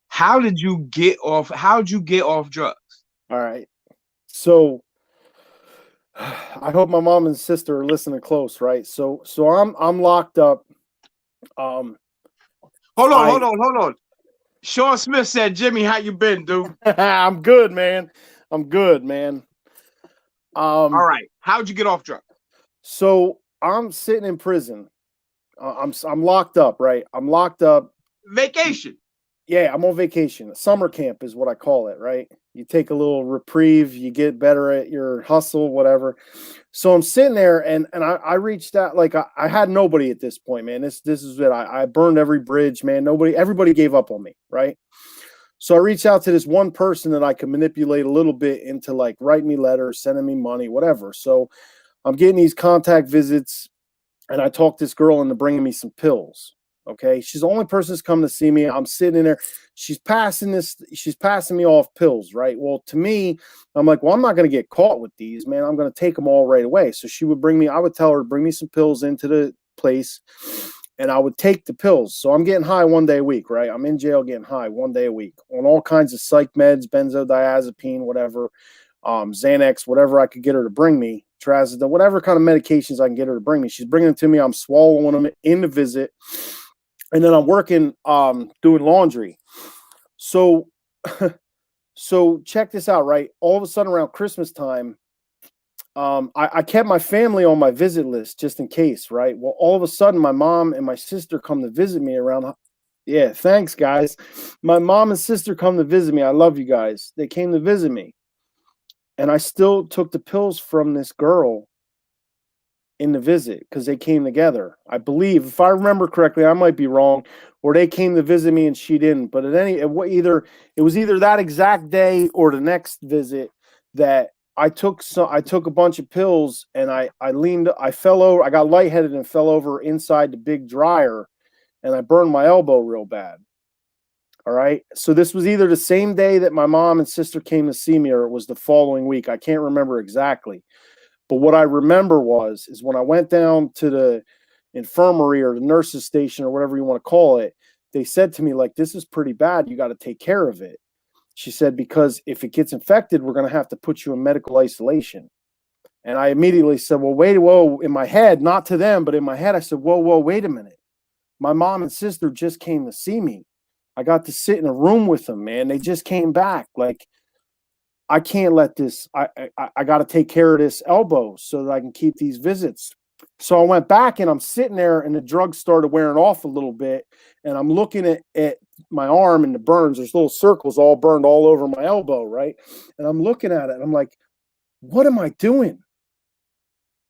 How did you get off? How'd you get off drugs? All right. So I hope my mom and sister are listening close, right? So I'm locked up. Hold on. Sean Smith said, "Jimmy, how you been, dude?" I'm good, man. I'm good, man. All right. How'd you get off drugs? So I'm sitting in prison. I'm locked up, right? I'm locked up. Vacation. Yeah, I'm on vacation. Summer camp is what I call it, right? You take a little reprieve, you get better at your hustle, whatever. So I'm sitting there and I reached out, like I had nobody at this point, man. This is it. I burned every bridge, man. Everybody gave up on me, right? So I reached out to this one person that I could manipulate a little bit into like writing me letters, sending me money, whatever. So I'm getting these contact visits and I talked this girl into bringing me some pills. Okay. She's the only person that's come to see me. I'm sitting in there. She's passing me off pills, right? Well, to me, I'm like, well, I'm not going to get caught with these, man. I'm going to take them all right away. So I would tell her to bring me some pills into the place and I would take the pills. So I'm getting high one day a week, right? I'm in jail getting high one day a week on all kinds of psych meds, benzodiazepine, whatever, Xanax, whatever I could get her to bring me, trazodone, whatever kind of medications I can get her to bring me. She's bringing them to me. I'm swallowing them in the visit. And then I'm working, doing laundry. So, so check this out, right? All of a sudden around Christmas time, I kept my family on my visit list just in case, right? Well, all of a sudden my mom and my sister come to visit me around. Yeah, thanks guys. My mom and sister come to visit me. I love you guys. They came to visit me. And I still took the pills from this girl in the visit because they came together. I believe, if I remember correctly, I might be wrong, or they came to visit me and she didn't. But it was either that exact day or the next visit that I took a bunch of pills and I fell over. I got lightheaded and fell over inside the big dryer, and I burned my elbow real bad. All right. So this was either the same day that my mom and sister came to see me, or it was the following week. I can't remember exactly. But what I remember is when I went down to the infirmary or the nurse's station or whatever you want to call it, they said to me, like, this is pretty bad. You got to take care of it. She said, because if it gets infected, we're going to have to put you in medical isolation. And I immediately said, well, whoa, in my head, not to them, but in my head, I said, whoa, wait a minute. My mom and sister just came to see me. I got to sit in a room with them, man. They just came back. Like, I can't let this, I got to take care of this elbow so that I can keep these visits. So I went back and I'm sitting there and the drugs started wearing off a little bit. And I'm looking at my arm and the burns. There's little circles all burned all over my elbow, right? And I'm looking at it and I'm like, what am I doing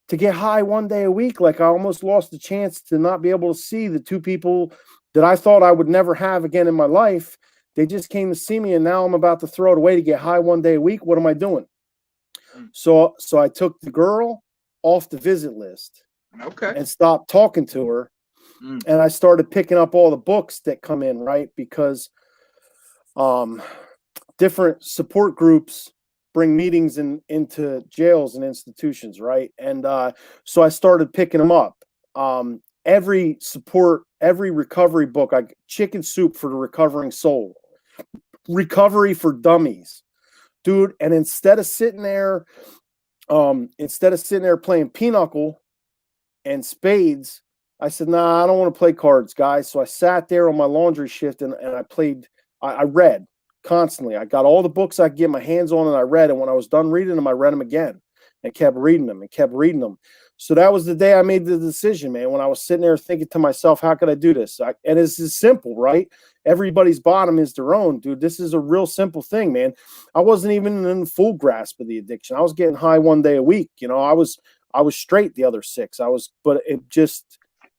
to get high one day a week? Like, I almost lost the chance to not be able to see the two people that I thought I would never have again in my life. They just came to see me, and now I'm about to throw it away to get high one day a week. What am I doing? So I took the girl off the visit list, and stopped talking to her, and I started picking up all the books that come in, right? Because different support groups bring meetings into jails and institutions, right? And so I started picking them up. Every recovery book, Chicken Soup for the Recovering Soul, Recovery for Dummies, dude. And instead of sitting there playing pinochle and spades, I said, nah, I don't want to play cards, guys. So I sat there on my laundry shift and I read constantly. I got all the books I could get my hands on and I read. And when I was done reading them, I read them again and kept reading them. So that was the day I made the decision, man, when I was sitting there thinking to myself, how could I do this? And it's as simple, right? Everybody's bottom is their own, dude. This is a real simple thing, man. I wasn't even in full grasp of the addiction. I was getting high one day a week. You know, I was straight the other 6.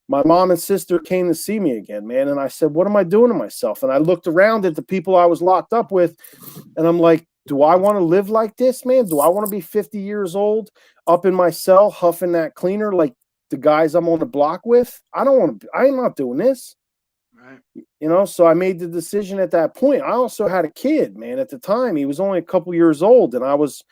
My mom and sister came to see me again, man. And I said, what am I doing to myself? And I looked around at the people I was locked up with, and I'm like, do I want to live like this, man? Do I want to be 50 years old up in my cell huffing that cleaner like the guys I'm on the block with? I am not doing this. Right. You know, so I made the decision at that point. I also had a kid, man, at the time. He was only a couple years old, and I wasn't,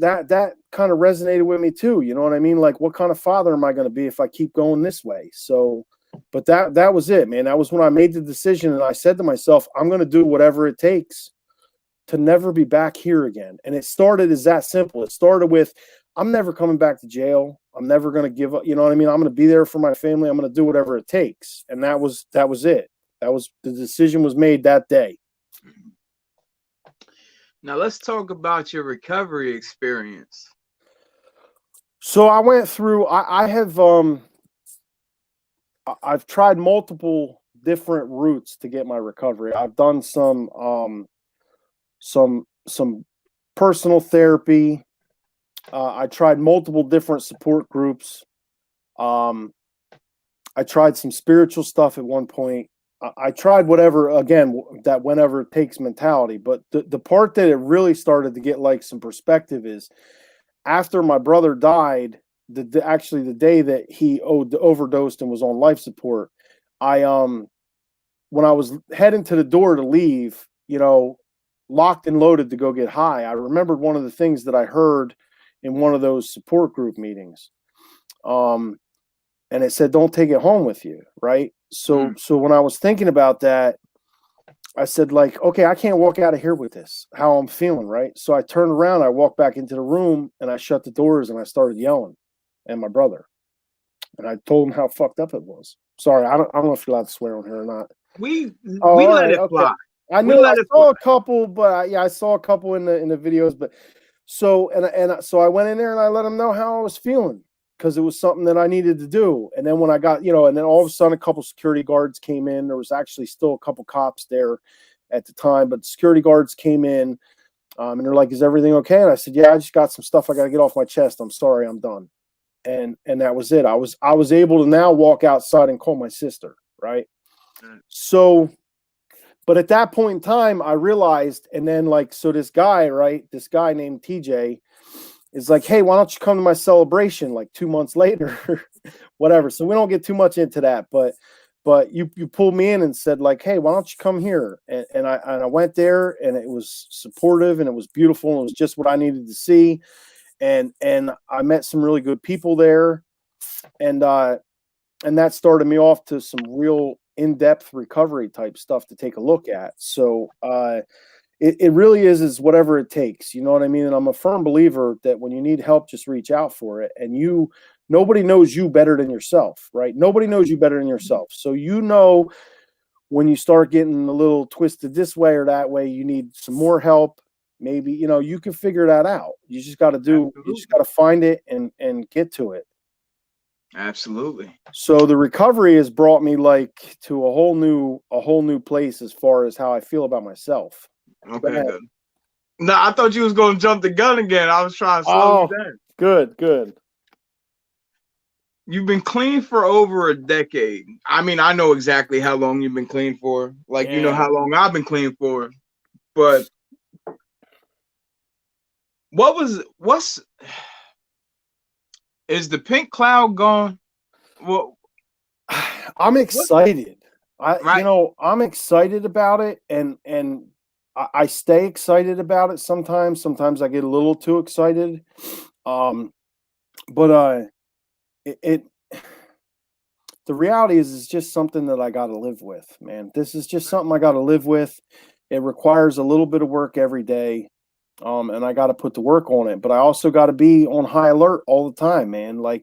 that kind of resonated with me too. You know what I mean? Like, what kind of father am I going to be if I keep going this way? So But that was it, man. That was when I made the decision, and I said to myself, I'm going to do whatever it takes to never be back here again. And it started as that simple. It started with, I'm never coming back to jail. I'm never going to give up. You know what I mean? I'm going to be there for my family. I'm going to do whatever it takes. And that was it. That was, the decision was made that day. Now let's talk about your recovery experience. So I went through, I've tried multiple different routes to get my recovery. I've done some personal therapy. I tried multiple different support groups. I tried some spiritual stuff at one point. I tried whatever, again, that whenever it takes mentality. But the part that it really started to get like some perspective is after my brother died, actually the day that he overdosed and was on life support, when I was heading to the door to leave, locked and loaded to go get high, I remembered one of the things that I heard in one of those support group meetings. And it said, don't take it home with you. Right. So when I was thinking about that, I said, like, okay, I can't walk out of here with this, how I'm feeling. Right. So I turned around, I walked back into the room, and I shut the doors, and I started yelling at my brother. And I told him how fucked up it was. Sorry, I don't know if you're allowed to swear on here or not. We let it fly. I know I saw a couple, but I saw a couple in the videos. But so I went in there and I let him know how I was feeling, because it was something that I needed to do. And then when I got, and then all of a sudden a couple security guards came in. There was actually still a couple cops there at the time, but security guards came in, and they're like, "Is everything okay?" And I said, "Yeah, I just got some stuff I got to get off my chest. I'm sorry, I'm done." And that was it. I was able to now walk outside and call my sister. Right. So, but at that point in time, I realized, and then so this guy named TJ is like, "Hey, why don't you come to my celebration?" Like 2 months later, whatever. So we don't get too much into that, but you pulled me in and said, like, "Hey, why don't you come here?" And I went there, and it was supportive, and it was beautiful, and it was just what I needed to see. And I met some really good people there, and that started me off to some real in-depth recovery type stuff to take a look at. So it really is whatever it takes. You know what I mean? And I'm a firm believer that when you need help, just reach out for it. And nobody knows you better than yourself, right? Nobody knows you better than yourself. So when you start getting a little twisted this way or that way, you need some more help. Maybe, you can figure that out. You just got to find it and get to it. Absolutely. So the recovery has brought me to a whole new place as far as how I feel about myself. Okay, good. No, I thought you was going to jump the gun again. I was trying to slow you down. Good. You've been clean for over a decade. I mean, I know exactly how long you've been clean for. You know how long I've been clean for. But is the pink cloud gone? Well, I'm excited. I'm excited about it, and I stay excited about it sometimes. Sometimes I get a little too excited. But the reality is it's just something that I got to live with, man. This is just something I got to live with. It requires a little bit of work every day. And I got to put the work on it, but I also got to be on high alert all the time, man. I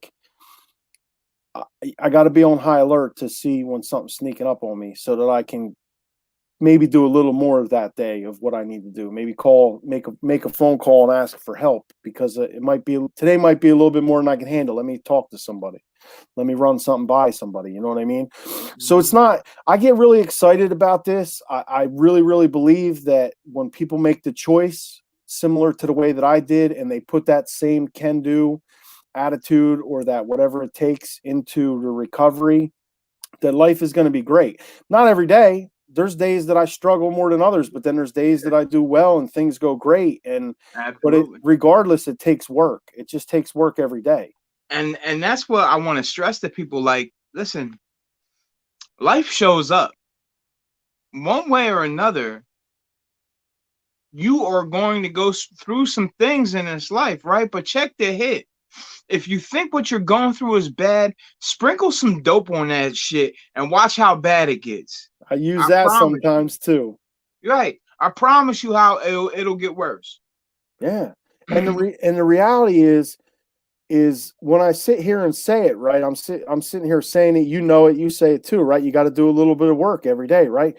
got to be on high alert to see when something's sneaking up on me, so that I can maybe do a little more of that day of what I need to do. Maybe make a phone call and ask for help, because today might be a little bit more than I can handle. Let me talk to somebody. Let me run something by somebody. You know what I mean? So I get really excited about this. I really, really believe that when people make the choice similar to the way that I did, and they put that same can-do attitude, or that whatever it takes, into the recovery, that life is going to be great. Not every day. There's days that I struggle more than others, but then there's days that I do well and things go great. Regardless, it takes work. It just takes work every day. And that's what I want to stress to people. Listen, life shows up one way or another. You are going to go through some things in this life, right? But check the hit. If you think what you're going through is bad, sprinkle some dope on that shit and watch how bad it gets. I use that sometimes too. Right. I promise you how it'll get worse. Yeah. And the reality is when I sit here and say it, right? I'm sitting here saying it, you know it, you say it too, right? You got to do a little bit of work every day, right?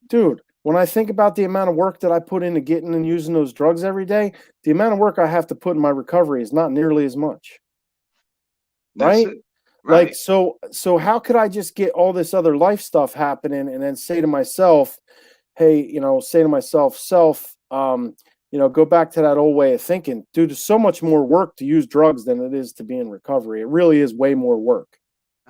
Dude, when I think about the amount of work that I put into getting and using those drugs every day, the amount of work I have to put in my recovery is not nearly as much. Right? Like, so how could I just get all this other life stuff happening and then say to myself, hey, go back to that old way of thinking. Dude, there's so much more work to use drugs than it is to be in recovery. It really is way more work.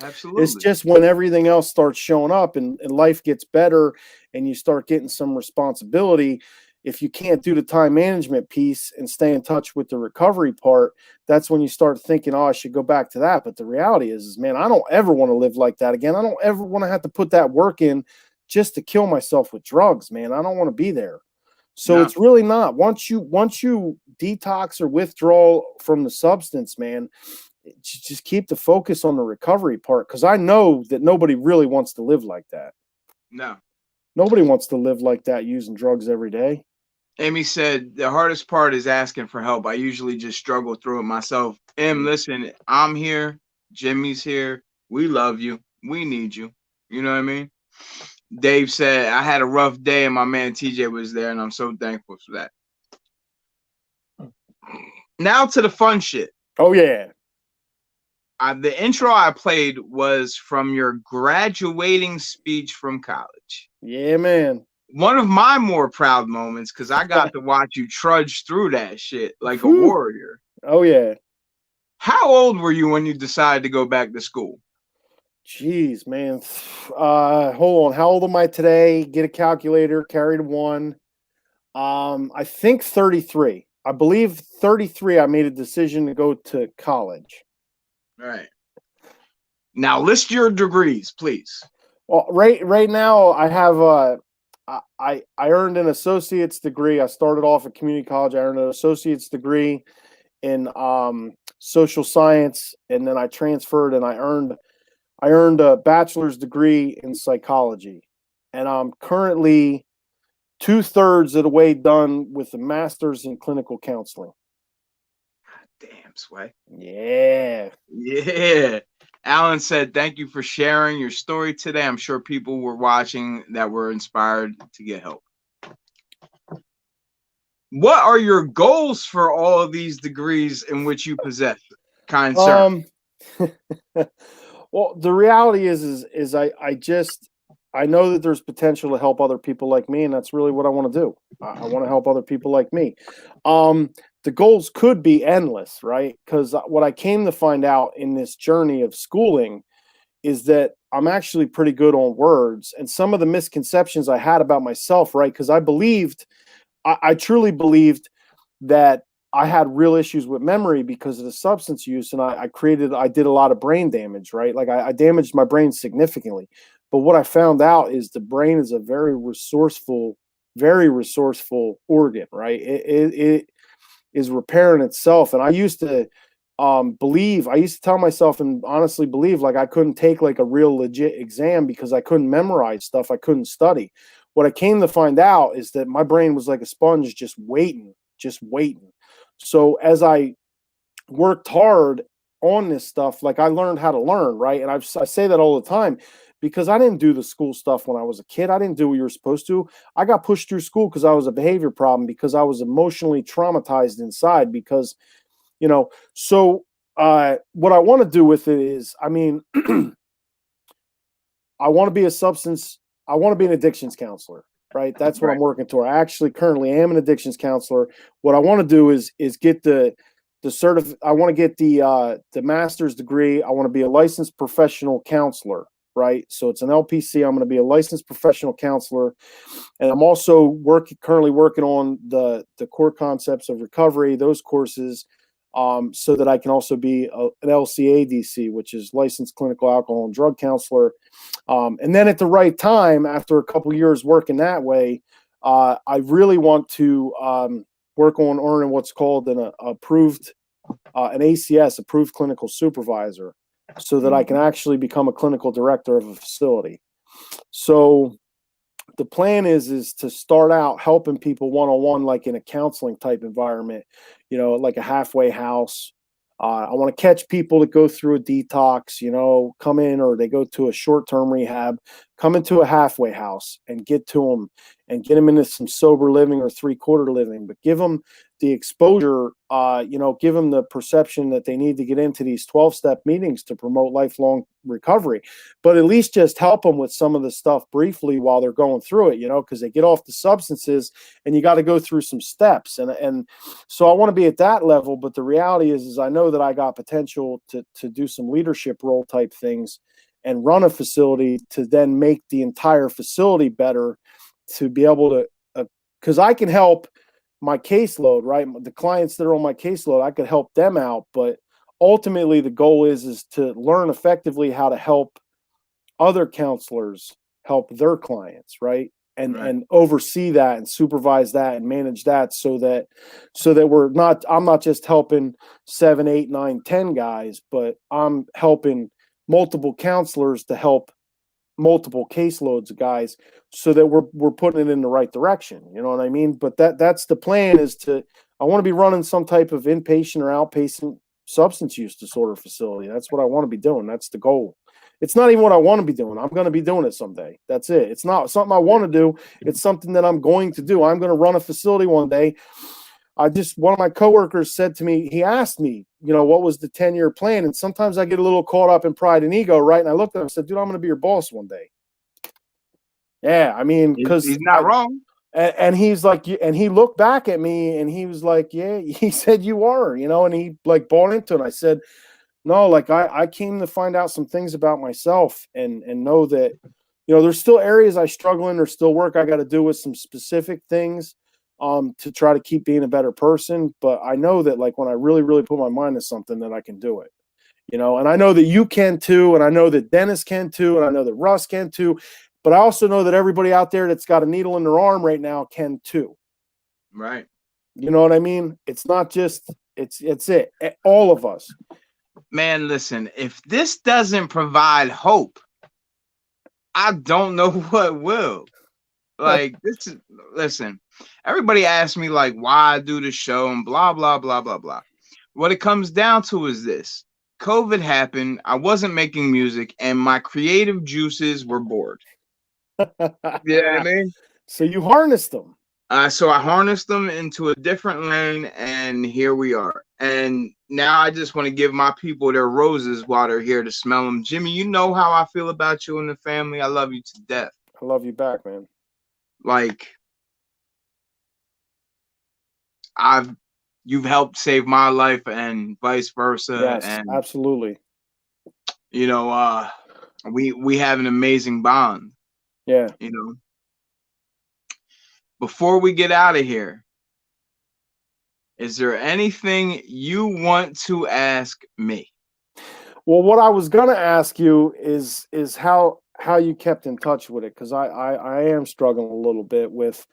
Absolutely. It's just when everything else starts showing up and life gets better and you start getting some responsibility, if you can't do the time management piece and stay in touch with the recovery part, that's when you start thinking, oh, I should go back to that. But the reality is, man, I don't ever want to live like that again. I don't ever want to have to put that work in just to kill myself with drugs, man. I don't want to be there. So it's really not. Once you detox or withdraw from the substance, man, just keep the focus on the recovery part, because I know that nobody really wants to live like that. No. Nobody wants to live like that using drugs every day. Amy said the hardest part is asking for help. I usually just struggle through it myself. Listen, I'm here. Jimmy's here. We love you. We need you. You know what I mean? Dave said, I had a rough day and my man TJ was there, and I'm so thankful for that. Now to the fun shit. Oh, yeah. The intro I played was from your graduating speech from college. Yeah, man. One of my more proud moments, because I got to watch you trudge through that shit like a warrior. Oh, yeah. How old were you when you decided to go back to school? Jeez, man. Hold on. How old am I today? Get a calculator. Carry the 1. I think 33. I believe 33. I made a decision to go to college. All right. Now list your degrees, please. Well, right now I have I earned an associate's degree. I started off at community college. I earned an associate's degree in social science, and then I transferred and I earned a bachelor's degree in psychology. And I'm currently 2/3 of the way done with a master's in clinical counseling. Damn, Sway. Yeah. Yeah. Alan said, thank you for sharing your story today. I'm sure people were watching that were inspired to get help. What are your goals for all of these degrees in which you possess, kind sir? Well, the reality is I know that there's potential to help other people like me, and that's really what I want to do. I want to help other people like me. The goals could be endless, right? Because what I came to find out in this journey of schooling is that I'm actually pretty good on words, and some of the misconceptions I had about myself, right? Because I truly believed that I had real issues with memory because of the substance use, and I did a lot of brain damage, right? Like I damaged my brain significantly. But what I found out is the brain is a very resourceful organ, right? It is repairing itself. And I used to tell myself and honestly believe like I couldn't take like a real legit exam because I couldn't memorize stuff. I couldn't study. What I came to find out is that my brain was like a sponge, just waiting. So as I worked hard on this stuff, like I learned how to learn, right? And I say that all the time because I didn't do the school stuff when I was a kid. I didn't do what you were supposed to. I got pushed through school because I was a behavior problem, because I was emotionally traumatized inside, because, so what I want to do with it is, I mean, I want to be an addictions counselor, right? That's what I'm working toward. I actually currently am an addictions counselor. What I want to do is get I want to get the master's degree. I want to be a licensed professional counselor, right? So it's an LPC. I'm going to be a licensed professional counselor, and I'm also currently working on the core concepts of recovery, those courses, so that I can also be an LCADC, which is licensed clinical alcohol and drug counselor. And then at the right time, after a couple years working that way, I really want to work on earning what's called an approved an ACS, approved clinical supervisor, so that I can actually become a clinical director of a facility. So the plan is to start out helping people one-on-one, like in a counseling type environment, like a halfway house. I want to catch people that go through a detox, come in, or they go to a short-term rehab, come into a halfway house and get to them and get them into some sober living or three-quarter living, but give them the exposure, give them the perception that they need to get into these 12-step meetings to promote lifelong recovery, but at least just help them with some of the stuff briefly while they're going through it, because they get off the substances and you got to go through some steps. And so I want to be at that level, but the reality is I know that I got potential to do some leadership role type things and run a facility to then make the entire facility better, to be able to, because I can help my caseload, right? The clients that are on my caseload, I could help them out, but ultimately the goal is to learn effectively how to help other counselors help their clients, right? And oversee that and supervise that and manage that, so that I'm not just helping 7, 8, 9, 10 guys, but I'm helping multiple counselors to help multiple caseloads of guys, so that we're putting it in the right direction. You know what I mean? But that's the plan, I want to be running some type of inpatient or outpatient substance use disorder facility. That's what I want to be doing. That's the goal. It's not even what I want to be doing. I'm going to be doing it someday. That's it. It's not something I want to do. It's something that I'm going to do. I'm going to run a facility one day. One of my coworkers said to me, he asked me, what was the 10-year plan? And sometimes I get a little caught up in pride and ego, right? And I looked at him and said, dude, I'm going to be your boss one day. Yeah, I mean, because he's not wrong. And he's like, and he looked back at me and he was like, yeah, he said you are, and he like bought into it. I said, no, like I came to find out some things about myself and know that, there's still areas I struggle in. There's still work I got to do with some specific things to try to keep being a better person. But I know that, like, when I really, really put my mind to something, that I can do it, and I know that you can too. And I know that Dennis can too. And I know that Russ can too. But I also know that everybody out there that's got a needle in their arm right now can too. Right. You know what I mean? It's not just, it's it. All of us. Man, listen, if this doesn't provide hope, I don't know what will. Like, listen, everybody asks me like why I do the show and blah, blah, blah, blah, blah. What it comes down to is this. COVID happened. I wasn't making music and my creative juices were bored. You know what I mean? So you harnessed them. So I harnessed them into a different lane, and here we are. And now I just want to give my people their roses while they're here to smell them. Jimmy, you know how I feel about you and the family. I love you to death. I love you back, man. Like, you've helped save my life and vice versa. Yes, and absolutely. We have an amazing bond. Yeah. Before we get out of here, is there anything you want to ask me? Well, what I was gonna ask you is how you kept in touch with it, because I am struggling a little bit with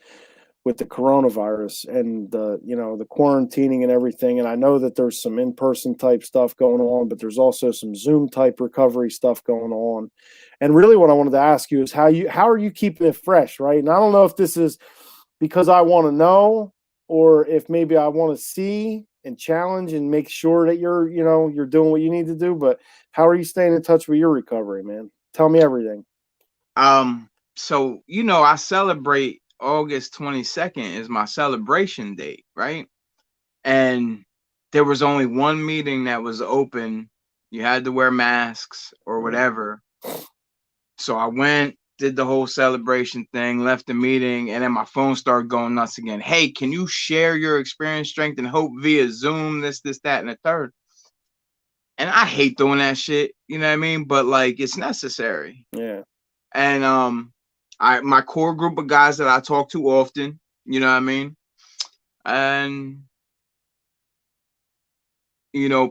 the coronavirus and the quarantining and everything. And I know that there's some in-person type stuff going on, but there's also some Zoom type recovery stuff going on. And really what I wanted to ask you is how are you keeping it fresh, right? And I don't know if this is because I want to know, or if maybe I want to see and challenge and make sure that you're doing what you need to do. But how are you staying in touch with your recovery, man? Tell me everything. So, I celebrate August 22nd is my celebration date, right? And there was only one meeting that was open. You had to wear masks or whatever. So I went, did the whole celebration thing, left the meeting, and then my phone started going nuts again. Hey, can you share your experience, strength, and hope via Zoom, this, that, and the third? And I hate doing that shit, you know what I mean? But like, it's necessary. Yeah. And my core group of guys that I talk to often, you know what I mean? And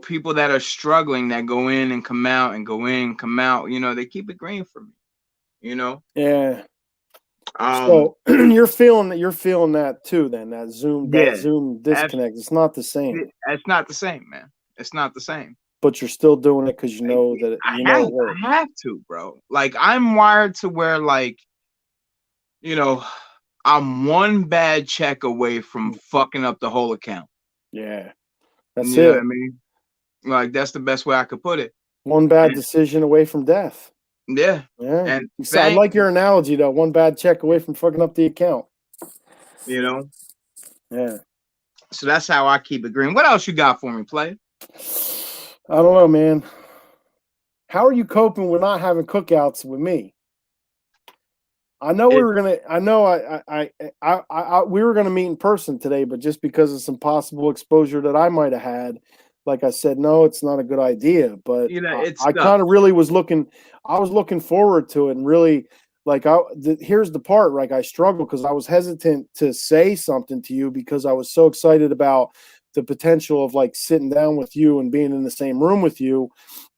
people that are struggling, that go in and come out and go in and come out, they keep it green for me. Yeah. So you're feeling that too, then, that Zoom disconnect. It's not the same. It's not the same, man. It's not the same. But you're still doing it because you know that it works. I have to, bro. Like, I'm wired to where, like, I'm one bad check away from fucking up the whole account. Yeah, that's You know it. what I mean? Like, that's the best way I could put it. One bad decision away from death. Yeah. Yeah. And so I like your analogy, though. One bad check away from fucking up the account. Yeah. So that's how I keep it green. What else you got for me, play? I don't know, man. How are you coping with not having cookouts with me? I know we were gonna. I know we were gonna meet in person today, but just because of some possible exposure that I might have had, like I said, no, it's not a good idea. But I kind of really was looking. I was looking forward to it, and really, like, here's the part. Like, I struggled because I was hesitant to say something to you because I was so excited about the potential of like sitting down with you and being in the same room with you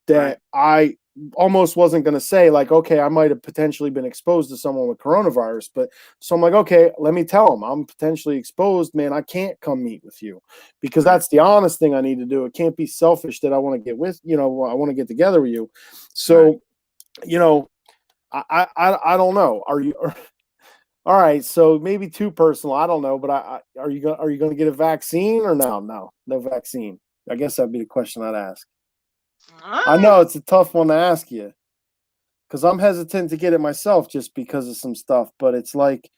that I almost wasn't going to say, like, okay, I might have potentially been exposed to someone with coronavirus. But so I'm like, okay, let me tell them I'm potentially exposed, man. I can't come meet with you because that's the honest thing I need to do. It can't be selfish that I want to get with, I want to get together with you. So, I don't know. Are you all right? So maybe too personal. I don't know, but are you going to get a vaccine or no vaccine? I guess that'd be the question I'd ask. I know it's a tough one to ask you because I'm hesitant to get it myself just because of some stuff, but it's like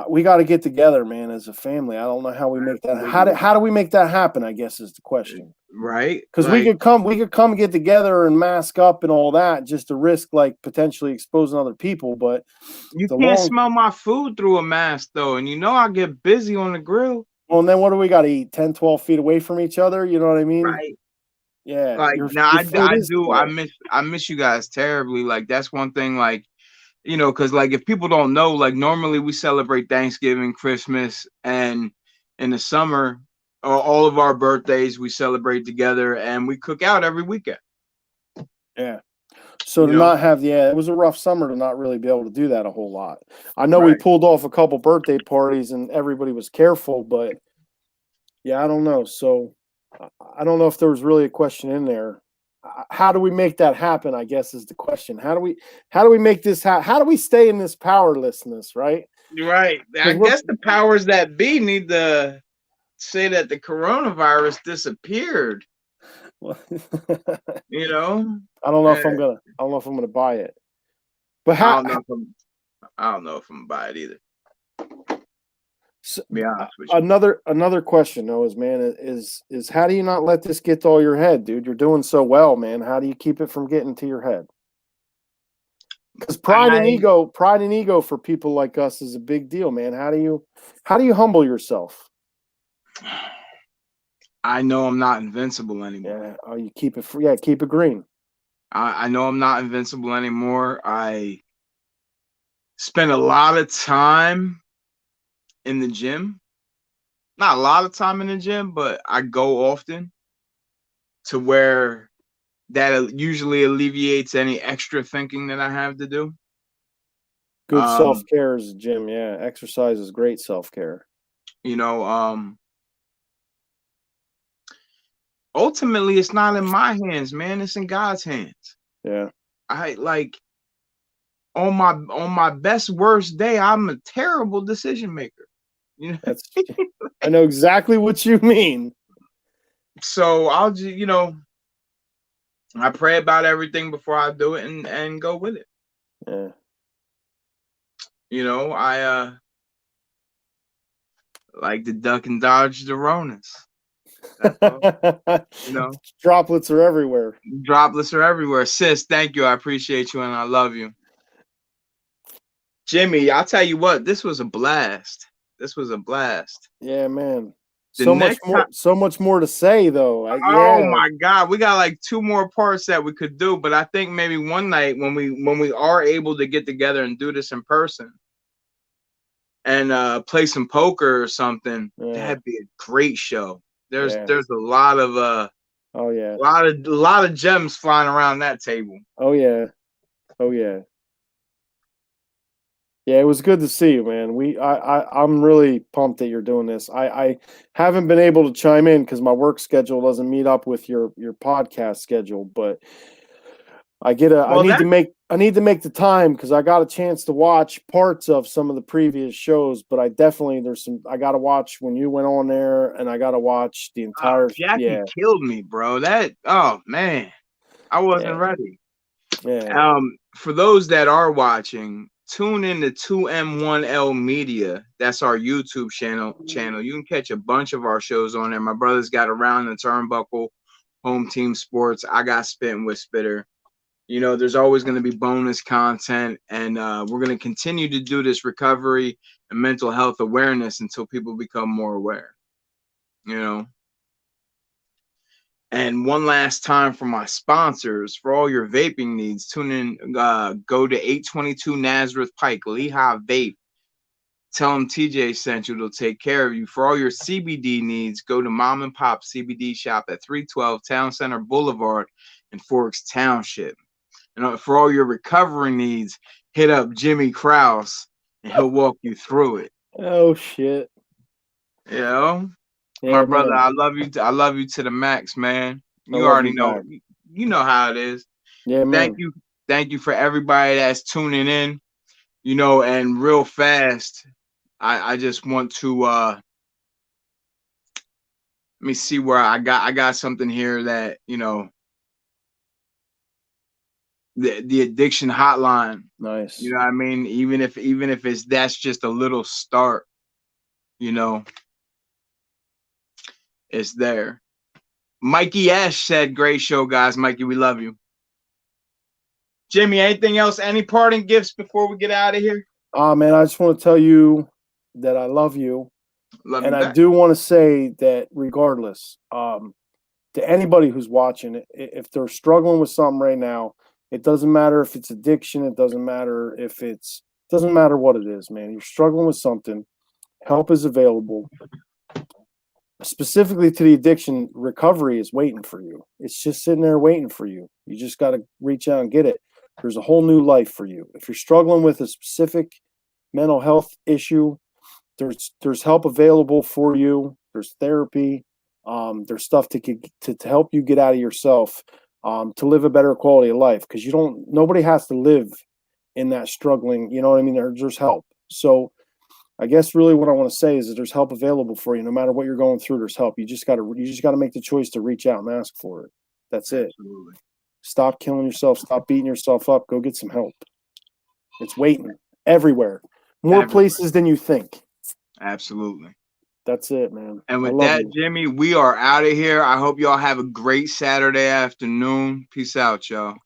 we got to get together, man, as a family. I don't know how we make that. How do we make that happen? I guess is the question. Right. Because we could come get together and mask up and all that just to risk like potentially exposing other people. But you can't smell my food through a mask though. And I get busy on the grill. Well, and then what do we got to eat? 10, 12 feet away from each other? You know what I mean? Right. Yeah. Like, I miss you guys terribly. Like, that's one thing, like, because like if people don't know, like normally we celebrate Thanksgiving, Christmas, and in the summer, or all of our birthdays, we celebrate together and we cook out every weekend. Yeah. So to not have, it was a rough summer to not really be able to do that a whole lot. I know we pulled off a couple birthday parties and everybody was careful, but I don't know. So I don't know if there was really a question in there. How do we make that happen? I guess is the question. How do we make this happen? How do we stay in this powerlessness? Right. Right. I guess the powers that be need to say that the coronavirus disappeared. Well, I don't know if I'm gonna buy it. But I don't know if I'm gonna buy it either. So, be honest with you. Another question though is how do you not let this get to all your head, dude? You're doing so well, man. How do you keep it from getting to your head? Because pride and ego for people like us is a big deal, man. How do you humble yourself? I know I'm not invincible anymore. Yeah. Oh, you keep it free. Yeah, keep it green. I know I'm not invincible anymore. I spend a lot of time in the gym. Not a lot of time in the gym, but I go often to where that usually alleviates any extra thinking that I have to do. Good self-care is gym. Yeah. Exercise is great self-care. Ultimately it's not in my hands, man. It's in God's hands. Yeah. I like on my best worst day, I'm a terrible decision maker. I know exactly what you mean. So I'll just, I pray about everything before I do it and go with it. Yeah. I like to duck and dodge the Ronas. Droplets are everywhere. Droplets are everywhere. Sis, thank you. I appreciate you and I love you. Jimmy, I'll tell you what, this was a blast. Yeah, man. So much more to say though. Oh my God. We got like 2 more parts that we could do, but I think maybe one night when we are able to get together and do this in person and play some poker or something, that'd be a great show. There's a lot of a lot of gems flying around that table. Oh yeah. Yeah, it was good to see you, man. I'm really pumped that you're doing this. I haven't been able to chime in because my work schedule doesn't meet up with your podcast schedule, but Well, that I need to make the time because I got a chance to watch parts of some of the previous shows, but I definitely I got to watch when you went on there, and I got to watch the entire. Jackie Yeah, killed me, bro. That oh man, I wasn't yeah, ready. yeah. For those that are watching, tune in to 2M1L Media. That's our YouTube channel. You can catch a bunch of our shows on there. My brother's got Around the Turnbuckle, Home Team Sports. I got Spittin with Spitter. You know, there's always going to be bonus content, and we're going to continue to do this recovery and mental health awareness until people become more aware. You know. And one last time for my sponsors, for all your vaping needs, tune in, go to 822 Nazareth Pike, Lehigh Vape. Tell them TJ sent you, they'll take care of you. For all your CBD needs, go to Mom and Pop CBD shop at 312 Town Center Boulevard in Forks Township. And for all your recovery needs, hit up Jimmy Crouse and he'll walk you through it. Oh shit. You know? Yeah, My brother, man. I love you. I love you to the max, man. You I love already you know. back. You know how it is. Yeah, man. Thank you for everybody that's tuning in. You know, and real fast, I just want to let me see where I got something here that, you know, the addiction hotline. Nice. You know what I mean? Even if it's that's just a little start, you know, it's there. Mikey Ash said, great show, guys. Mikey, we love you. Jimmy, anything else? Any parting gifts before we get out of here? Man, I just want to tell you that I love you. Love and you I back. do want to say that regardless, to anybody who's watching, if they're struggling with something right now, it doesn't matter if it's addiction. It doesn't matter doesn't matter what it is, man. You're struggling with something. Help is available. Specifically to the addiction, recovery is waiting for you. It's just sitting there waiting for you. You just got to reach out and get it. There's a whole new life for you. If you're struggling with a specific mental health issue, there's help available for you. There's therapy. There's stuff to help you get out of yourself, to live a better quality of life. Because nobody has to live in that struggling. You know what I mean? There's help. So I guess really what I want to say is that there's help available for you. No matter what you're going through, there's help. You just got to make the choice to reach out and ask for it. That's it. Absolutely. Stop killing yourself. Stop beating yourself up. Go get some help. It's waiting everywhere. More places than you think. Absolutely. That's it, man. And with that, Jimmy, we are out of here. I hope y'all have a great Saturday afternoon. Peace out, y'all.